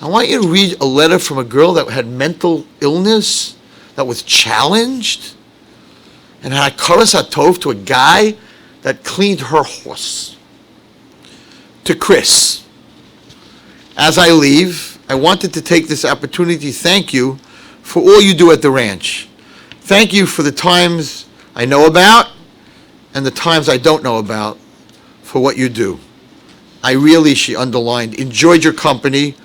I want you to read a letter from a girl that had mental illness, that was challenged, and had a karas hatov to a guy that cleaned her horse. To Chris, as I leave, I wanted to take this opportunity to thank you for all you do at the ranch. Thank you for the times I know about and the times I don't know about for what you do. I really, she underlined, enjoyed your company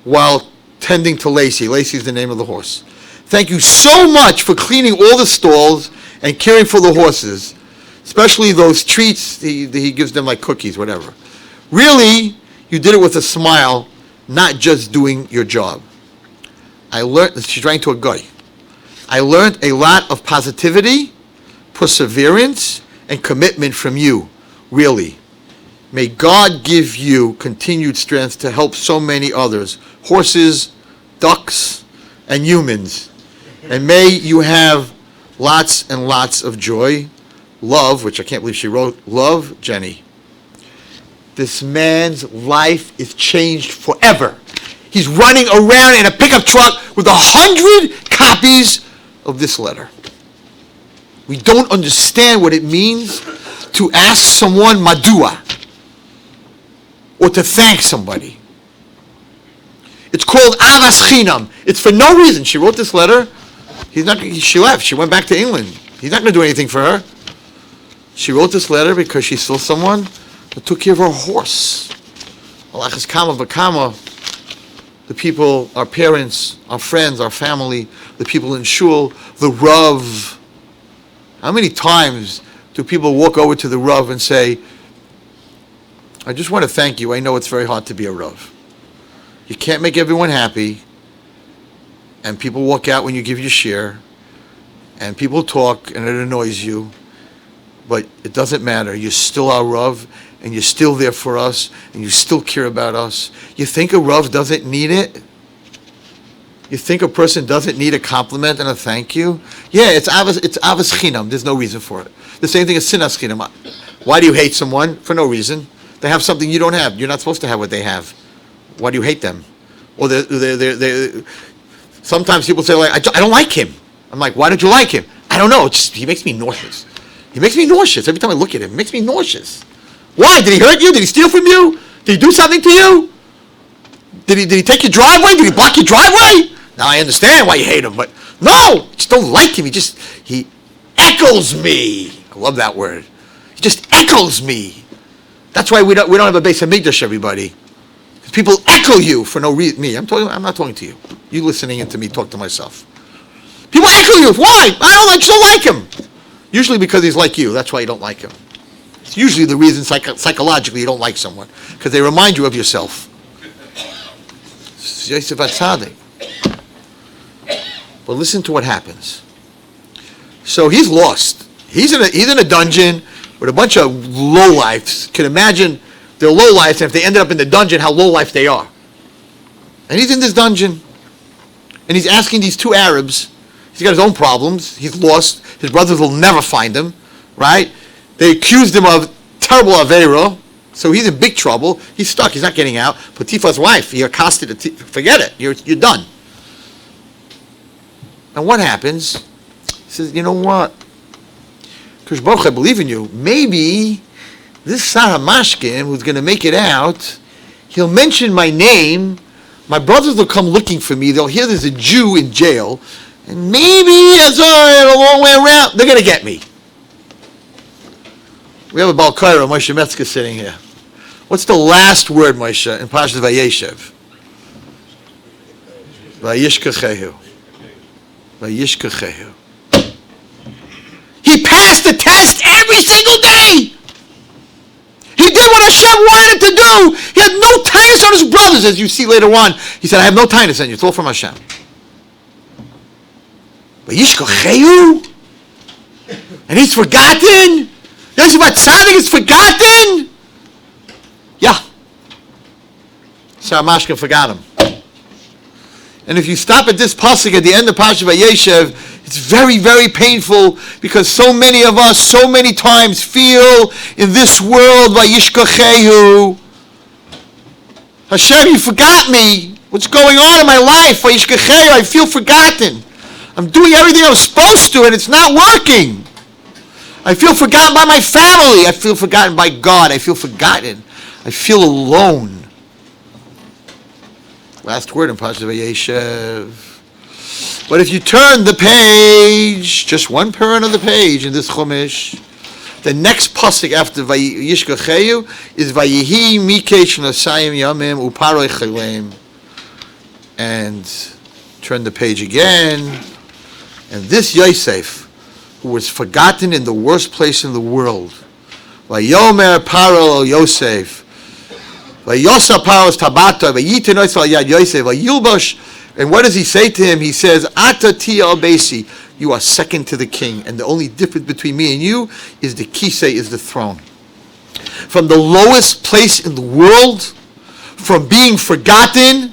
while tending to Lacey. Lacey's the name of the horse. Thank you so much for cleaning all the stalls and caring for the horses, especially those treats he gives them, like cookies, whatever. Really, you did it with a smile, not just doing your job. I learned, she's writing to a guy. I learned a lot of positivity, perseverance, and commitment from you, really. May God give you continued strength to help so many others, horses, ducks, and humans. And may you have lots and lots of joy. Love, which I can't believe she wrote, love, Jenny. This man's life is changed forever. He's running around in a pickup truck with 100 copies of this letter. We don't understand what it means to ask someone madua or to thank somebody. It's called avas chinam. It's for no reason. She wrote this letter. She left. She went back to England. He's not going to do anything for her. She wrote this letter because she saw someone that took care of her horse. Alachas kama v'kama, the people, our parents, our friends, our family, the people in shul, the Rav. How many times do people walk over to the Rav and say, I just want to thank you. I know it's very hard to be a Rav. You can't make everyone happy, and people walk out when you give your share, and people talk, and it annoys you, but it doesn't matter. You're still our Rav, and you're still there for us, and you still care about us. You think a Rav doesn't need it? You think a person doesn't need a compliment and a thank you? Yeah, it's avas chinam. There's no reason for it. The same thing as sinas chinam. Why do you hate someone? For no reason. They have something you don't have. You're not supposed to have what they have. Why do you hate them? Or sometimes people say, like, I don't like him. I'm like, why don't you like him? I don't know. He makes me nauseous. He makes me nauseous. Every time I look at him, it makes me nauseous. Why? Did he hurt you? Did he steal from you? Did he do something to you? Did he take your driveway? Did he block your driveway? Now I understand why you hate him, but no, I just don't like him. He echoes me. I love that word. He just echoes me. That's why we don't have a Beis Hamikdash, everybody. Because people echo you for no reason. I'm not talking to you. You listening into me talk to myself. People echo you. Why? I just don't like him. Usually because he's like you. That's why you don't like him. It's usually the reason psychologically you don't like someone, because they remind you of yourself. It's Yosef Atzadik. But listen to what happens. So he's lost. He's in a dungeon with a bunch of lowlifes. Can imagine they're lowlifes, and if they ended up in the dungeon, how lowlife they are. And he's in this dungeon, and he's asking these two Arabs. He's got his own problems. He's lost. His brothers will never find him, right? They accused him of terrible Aveira, so he's in big trouble. He's stuck. He's not getting out. Potiphar's wife, he accosted, forget it. You're done. And what happens? He says, you know what? Because Baruch, I believe in you. Maybe this Sarah Mashkin, who's going to make it out, he'll mention my name. My brothers will come looking for me. They'll hear there's a Jew in jail. And maybe, as a long way around, they're going to get me. We have a Baal Kaira, Moshe Metzger, sitting here. What's the last word, Moshe, in Parashat Vayeshev? Vayishkachehu. Vayishkachehu. He passed the test every single day. He did what Hashem wanted him to do. He had no tightness on his brothers, as you see later on. He said, I have no tightness on you. It's all from Hashem. Vayishkachehu. And he's forgotten. Yosef HaTzadik is forgotten. Yeah. Sarah Mashkin forgot him. And if you stop at this pasuk at the end of Parashat Vayeshev, it's very, very painful because so many of us, so many times feel in this world, Vayishkachehu. Hashem, you forgot me. What's going on in my life? Vayishkachehu, I feel forgotten. I'm doing everything I'm supposed to and it's not working. I feel forgotten by my family. I feel forgotten by God. I feel forgotten. I feel alone. Last word in Parashat Vayeshev. But if you turn the page, just one parent of the page in this Chumash, the next pasuk after Vayishkachehu is Vayihi Mikesh Nasayim Yamim Uparoi Chalem. And turn the page again, and this Yosef, who was forgotten in the worst place in the world, Vayomer Paro Yosef, Vayosa Paro's Tabata, Vayitenois Al Yad Yosef, Vayilbosh. And what does he say to him? He says, Ata Tia Basi, you are second to the king, and the only difference between me and you is the kisei, is the throne. From the lowest place in the world, from being forgotten,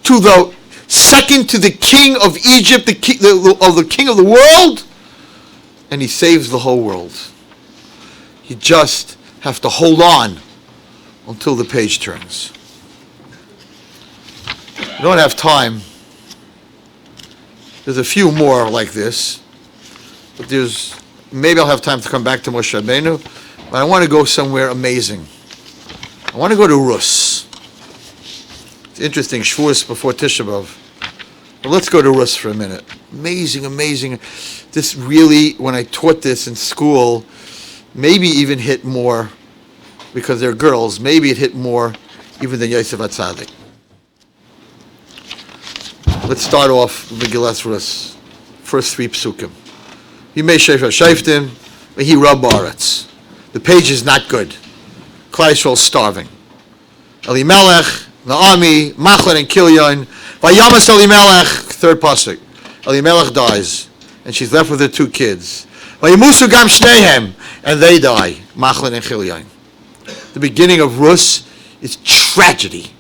to the second to the king of Egypt, the king of the world, and he saves the whole world. You just have to hold on until the page turns. I don't have time. There's a few more like this, but maybe I'll have time to come back to Moshe Rabbeinu, but I want to go somewhere amazing. I want to go to Rus. It's interesting, Shavuos before Tisha B'Av. But let's go to Rus for a minute. Amazing, amazing. This really, when I taught this in school, maybe even hit more, because they're girls, maybe it hit more even than Yosef HaTzadik. Let's start off with Megillas Rus. First three psukim. Yimei Shefer Shaftim, Vehi Rab Ba'aretz. The page is not good. Klal Yisrael starving. Elimelech, Naomi, Machlon, and Kilyon. Vayamas Elimelech, third pasuk. Elimelech dies, and she's left with her two kids. Vayamusu Gam Shnehem, and they die. Machlon and Kilyon. The beginning of Rus is tragedy.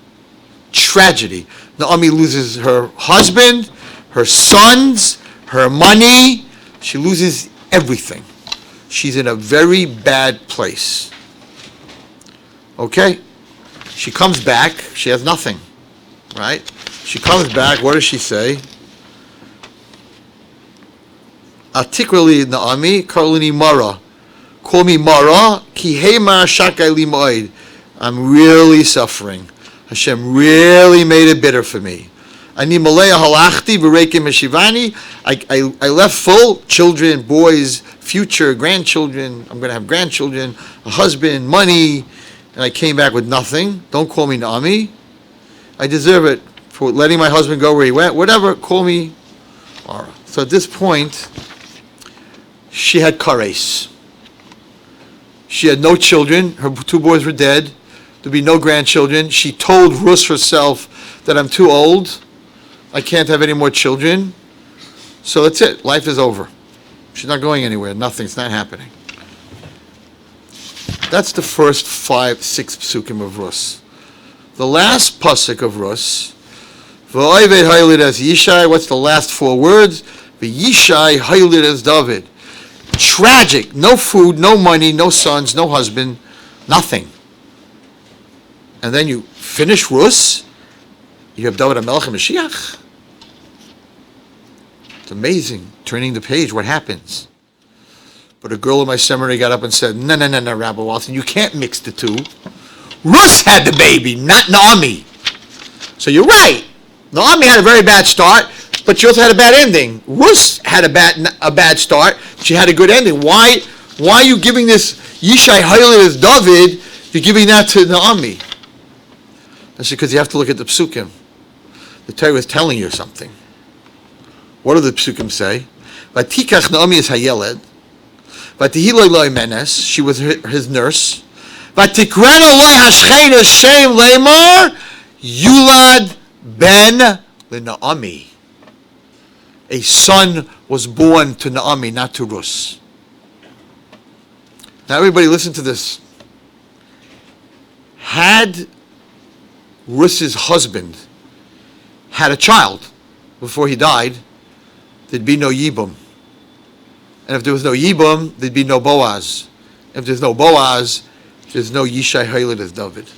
Tragedy. Naomi loses her husband, her sons, her money. She loses everything. She's in a very bad place. Okay? She comes back. She has nothing. Right? She comes back. What does she say? Atikrali Naomi, Karlini Mara. Call me Mara, ki heima shakai li moed. I'm really suffering. Hashem really made it bitter for me. Ani malaya halachti v'reikim meshivani. I left full, children, boys, future, grandchildren. I'm going to have grandchildren, a husband, money, and I came back with nothing. Don't call me Naomi. I deserve it for letting my husband go where he went. Whatever, call me Mara. So at this point, she had kares. She had no children. Her two boys were dead. There'd be no grandchildren. She told Rus herself that I'm too old. I can't have any more children. So that's it. Life is over. She's not going anywhere. Nothing's not happening. That's the first 5-6 psukim of Rus. The last pasuk of Rus, V'oived haylid as Yishai, what's the last 4 words? V'yishai haylid as David. Tragic, no food, no money, no sons, no husband, nothing. And then you finish Rus, you have David HaMelech and Mashiach. It's amazing, turning the page, what happens? But a girl in my seminary got up and said, no, Rabbi Wallerstein, you can't mix the two. Rus had the baby, not Naomi. So you're right. Naomi had a very bad start, but she also had a bad ending. Rus had a bad start. She had a good ending. Why are you giving this Yishai Haylid as David? You're giving that to Naomi. That's because you have to look at the psukim. The Torah is telling you something. What do the psukim say? Vatikach Naomi is Hayeled. Vatihiloi loy menes. She was his nurse. Vatikrena loy hashchein Shem lemar Yulad ben leNaomi. A son was born to Naomi, not to Rus. Now everybody listen to this. Had Rus's husband had a child before he died, there'd be no Yibum. And if there was no Yibum, there'd be no Boaz. If there's no Boaz, there's no Yishai Haylid as David.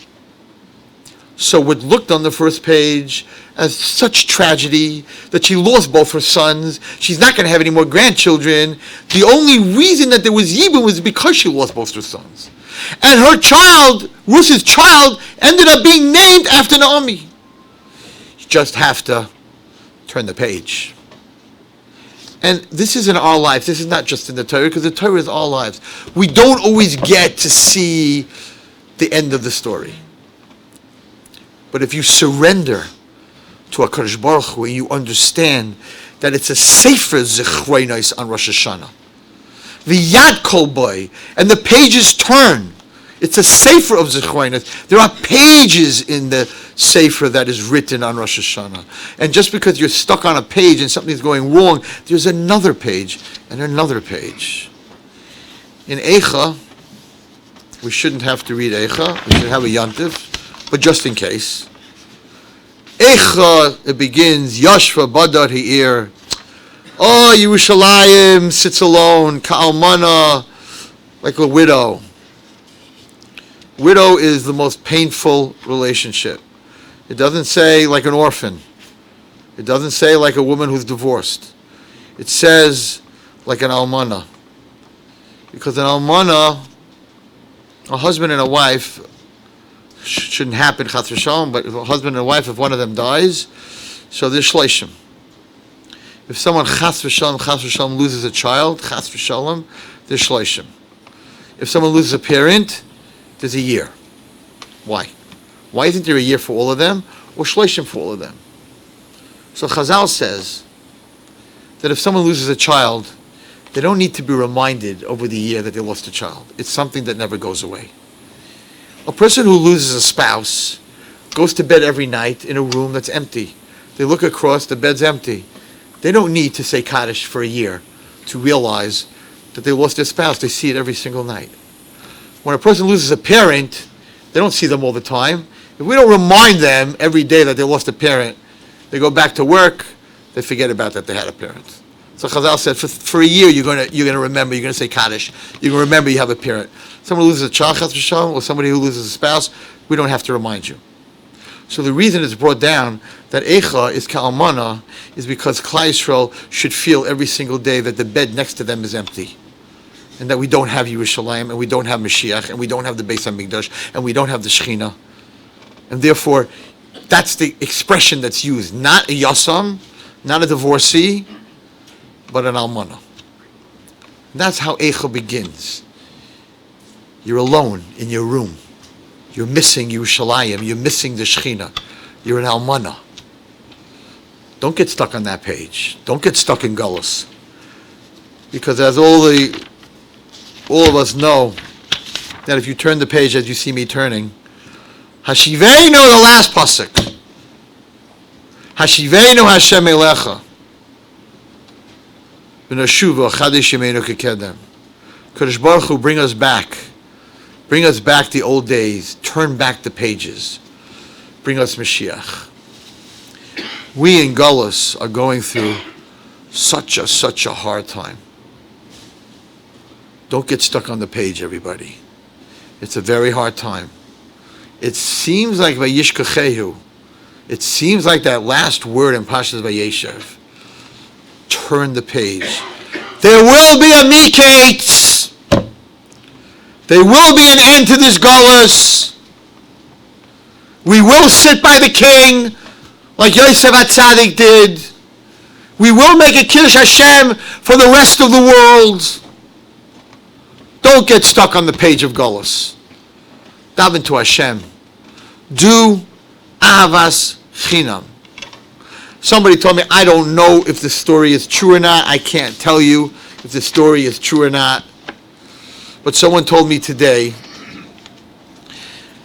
So what looked on the first page as such tragedy that she lost both her sons, she's not going to have any more grandchildren. The only reason that there was Yibum was because she lost both her sons. And her child, Rus's child, ended up being named after Naomi. You just have to turn the page. And this is in our lives. This is not just in the Torah, because the Torah is our lives. We don't always get to see the end of the story. But if you surrender to HaKadosh Baruch Hu, and you understand that it's a sefer zechronos on Rosh Hashanah, the Yad Kol Boy, and the pages turn. It's a sefer of zechronos. There are pages in the sefer that is written on Rosh Hashanah. And just because you're stuck on a page and something's going wrong, there's another page and another page. In Eicha, we shouldn't have to read Eicha. We should have a Yantiv, but just in case. Eicha, it begins, Yashva Badar Hi'ir. Oh, Yerushalayim sits alone, Ka'almana, like a widow. Widow is the most painful relationship. It doesn't say like an orphan. It doesn't say like a woman who's divorced. It says like an almana. Because an almana, a husband and a wife, shouldn't happen, chas v'shalom, but a husband and a wife, if one of them dies, so there's shleishim. If someone chas v'shalom loses a child, chas v'shalom, there's shleishim. If someone loses a parent, there's a year. Why? Why isn't there a year for all of them, or shleishim for all of them? So Chazal says that if someone loses a child, they don't need to be reminded over the year that they lost a child. It's something that never goes away. A person who loses a spouse goes to bed every night in a room that's empty. They look across, the bed's empty. They don't need to say Kaddish for a year to realize that they lost their spouse. They see it every single night. When a person loses a parent, they don't see them all the time. If we don't remind them every day that they lost a parent, they go back to work, they forget about that they had a parent. So Chazal said, for a year you're going to remember, you're going to say Kaddish, you're going to remember you have a parent. Someone who loses a child, or somebody who loses a spouse, we don't have to remind you. So the reason it's brought down that Eicha is Ka'almana is because Klal Yisrael should feel every single day that the bed next to them is empty. And that we don't have Yerushalayim, and we don't have Mashiach, and we don't have the Beis HaMikdash, and we don't have the Shechina. And therefore, that's the expression that's used. Not a Yasam, not a divorcee, but an Almana. That's how Eicha begins. You're alone in your room. You're missing Yerushalayim. You're missing the Shechina. You're an Almana. Don't get stuck on that page. Don't get stuck in Gullus. Because as all of us know, that if you turn the page as you see me turning, Hashiveinu, the last pasuk. Hashiveinu Hashem Elecha. V'nashuva chadish yameinu kekedem. Kadosh Baruch Hu, bring us back Bring us back the old days. Turn back the pages. Bring us Mashiach. We in Gullus are going through such a hard time. Don't get stuck on the page, everybody. It's a very hard time. It seems like Vayishkachehu. It seems like that last word in Pashas Vayeshev. Turn the page. There will be a miketz. There will be an end to this Gullus. We will sit by the king like Yosef HaTzadik did. We will make a Kiddush Hashem for the rest of the world. Don't get stuck on the page of Gullus. Daven to Hashem. Do Avas Chinam. Somebody told me, I don't know if the story is true or not. I can't tell you if the story is true or not. But someone told me today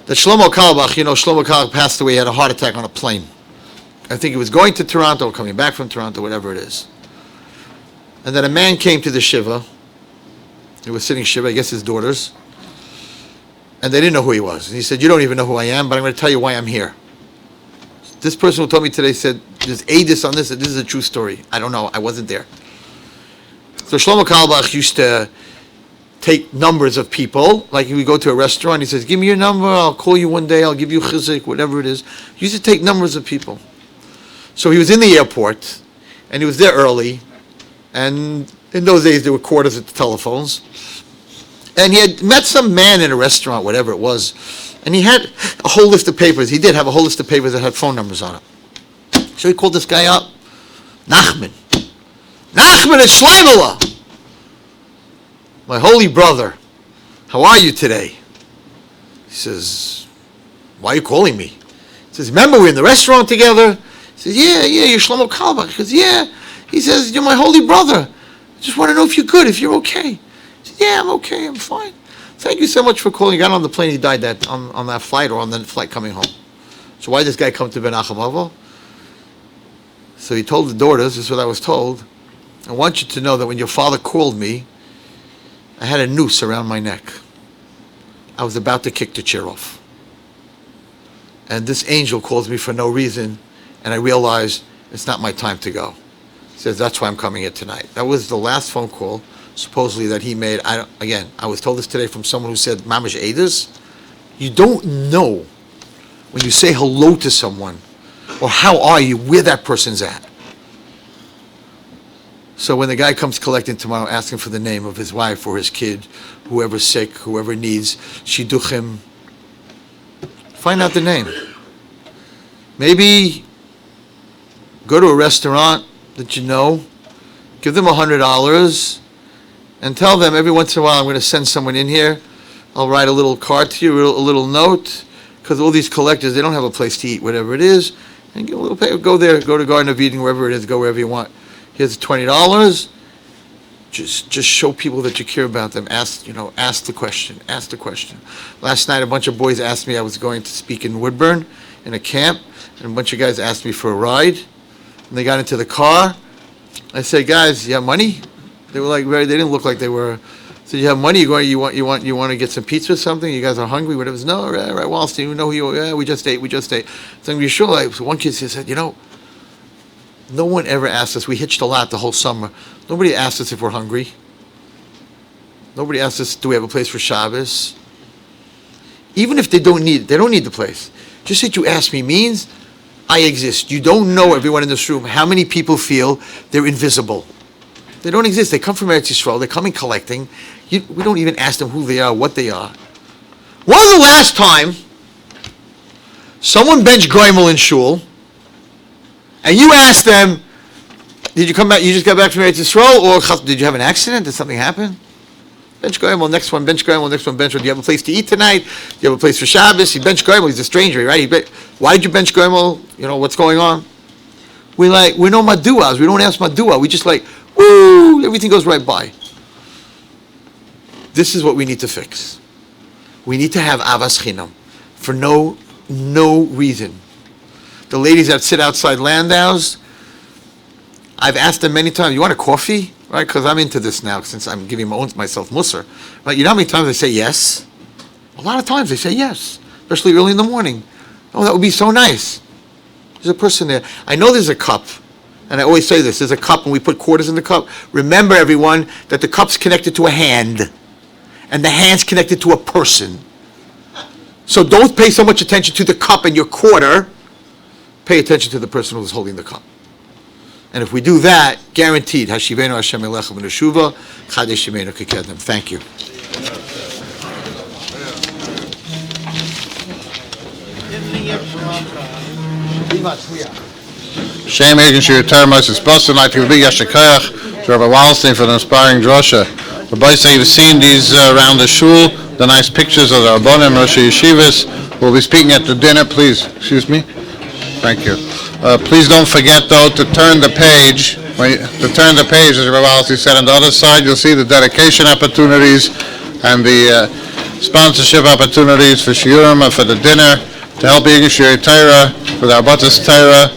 that Shlomo Carlebach, Shlomo Carlebach passed away, he had a heart attack on a plane. I think he was going to Toronto or coming back from Toronto, whatever it is. And then a man came to the Shiva. He was sitting Shiva, I guess his daughters. And they didn't know who he was. And he said, you don't even know who I am, but I'm going to tell you why I'm here. This person who told me today said, there's Adis on this, and this is a true story. I don't know, I wasn't there. So Shlomo Carlebach used to take numbers of people, like he would go to a restaurant, he says, give me your number, I'll call you one day, I'll give you chizik, whatever it is. He used to take numbers of people. So he was in the airport, and he was there early, and in those days there were quarters at the telephones, and he had met some man in a restaurant, whatever it was, and he had a whole list of papers. He did have a whole list of papers that had phone numbers on it. So he called this guy up, Nachman, it's Shleimelah. My holy brother, how are you today? He says, why are you calling me? He says, remember we were in the restaurant together? He says, yeah, you're Shlomo Carlebach. He says, yeah. He says, you're my holy brother. I just want to know if you're good, if you're okay. He says, yeah, I'm okay, I'm fine. Thank you so much for calling. He got on the plane, he died on that flight or on the flight coming home. So why did this guy come to Menachem Av? So he told the daughters, this is what I was told, I want you to know that when your father called me, I had a noose around my neck. I was about to kick the chair off. And this angel calls me for no reason, and I realized it's not my time to go. He says, that's why I'm coming here tonight. That was the last phone call, supposedly, that he made. I was told this today from someone who said, Mamash Edis, you don't know when you say hello to someone, or how are you, where that person's at. So when the guy comes collecting tomorrow, asking for the name of his wife or his kid, whoever's sick, whoever needs shidduchim, find out the name. Maybe go to a restaurant that you know, give them $100, and tell them every once in a while I'm going to send someone in here. I'll write a little card to you, a little note, because all these collectors, they don't have a place to eat, whatever it is, and get a little pay. Go there, go to Garden of Eden, wherever it is, go wherever you want. Here's $20. Just show people that you care about them. Ask the question. Last night, a bunch of boys asked me, I was going to speak in Woodburn in a camp, and a bunch of guys asked me for a ride. And they got into the car. I said, guys, you have money? They were like, they didn't look like they were. I said, you have money? You want to get some pizza or something? You guys are hungry? Whatever. No, right, Wallerstein, you know who you are. Yeah, we just ate. So you sure? So one kid said, no one ever asked us. We hitched a lot the whole summer. Nobody asked us if we're hungry. Nobody asked us, do we have a place for Shabbos? Even if they don't need the place. Just that you ask me means I exist. You don't know, everyone in this room, how many people feel they're invisible. They don't exist. They come from Eretz Yisrael. They come in collecting. We don't even ask them who they are, what they are. When was the last time someone benched Goimel in Shul, and you asked them, did you come back, you just got back from Eretz Yisrael, or did you have an accident? Did something happen? Bench Goimel, next one, bench Goimel, next one, bench. Do you have a place to eat tonight? Do you have a place for Shabbos? He bench Goimel, he's a stranger, right? Why did you bench Goimel? What's going on? We know Maduas, we don't ask Madua, we just woo, everything goes right by. This is what we need to fix. We need to have Avas Chinam for no reason. The ladies that sit outside Landau's, I've asked them many times, you want a coffee? Right, because I'm into this now, since I'm giving myself Musar. Right, you know how many times I say yes? A lot of times they say yes, especially early in the morning. Oh, that would be so nice. There's a person there. I know there's a cup, and I always say this, there's a cup and we put quarters in the cup. Remember, everyone, that the cup's connected to a hand, and the hand's connected to a person. So don't pay so much attention to the cup and your quarter. Pay attention to the person who's holding the cup. And if we do that, guaranteed, Hashivenu Hashem Elecha V'Neshuva, Chadesh Yemenu Kekedem. Thank you. Shem Egan Shir Termos is Boston, like to be Yeshakayach, to Rabbi Wallerstein for the inspiring drosha. Rabbi say you've seen these around the shul, the nice pictures of the Rabbanim, Rosh Yeshivas. We'll be speaking at the dinner, please. Excuse me. Thank you. Please don't forget, though, to turn the page. As Rabbi Wallerstein said, on the other side, you'll see the dedication opportunities and the sponsorship opportunities for Shiurim and for the dinner to help Yitzchak Shir Torah with our Batas Torah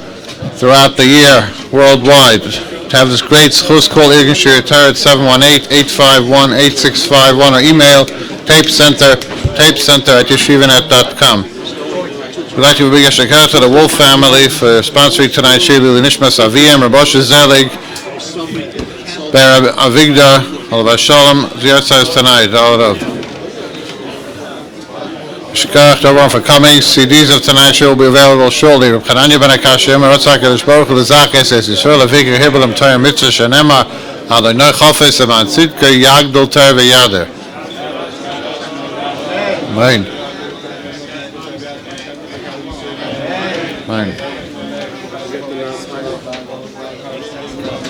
throughout the year worldwide. To have this great schus called Yitzchak Shir Torah at 718-851-8651 or email tapecenter@yeshivanet.com. We'd like to be Yeshakar to the Wolf family for sponsoring tonight's Shilu Nishmas Aviyam, Rabbi Zelig, Ber Avigdor, Alav Shalom, Ziyartzah tonight, all of them. Shikach to everyone for coming. CDs of tonight's show will be available shortly. Reb Chananya ben Akashim, Ratzak Elish Baruch Hu L'Zakes, Es Yisrael Avikir Hibelim Torah Mitzvah Shanema, Adonai Chofes Aman Tzidka Yagdol Torah V'Yader. Amen.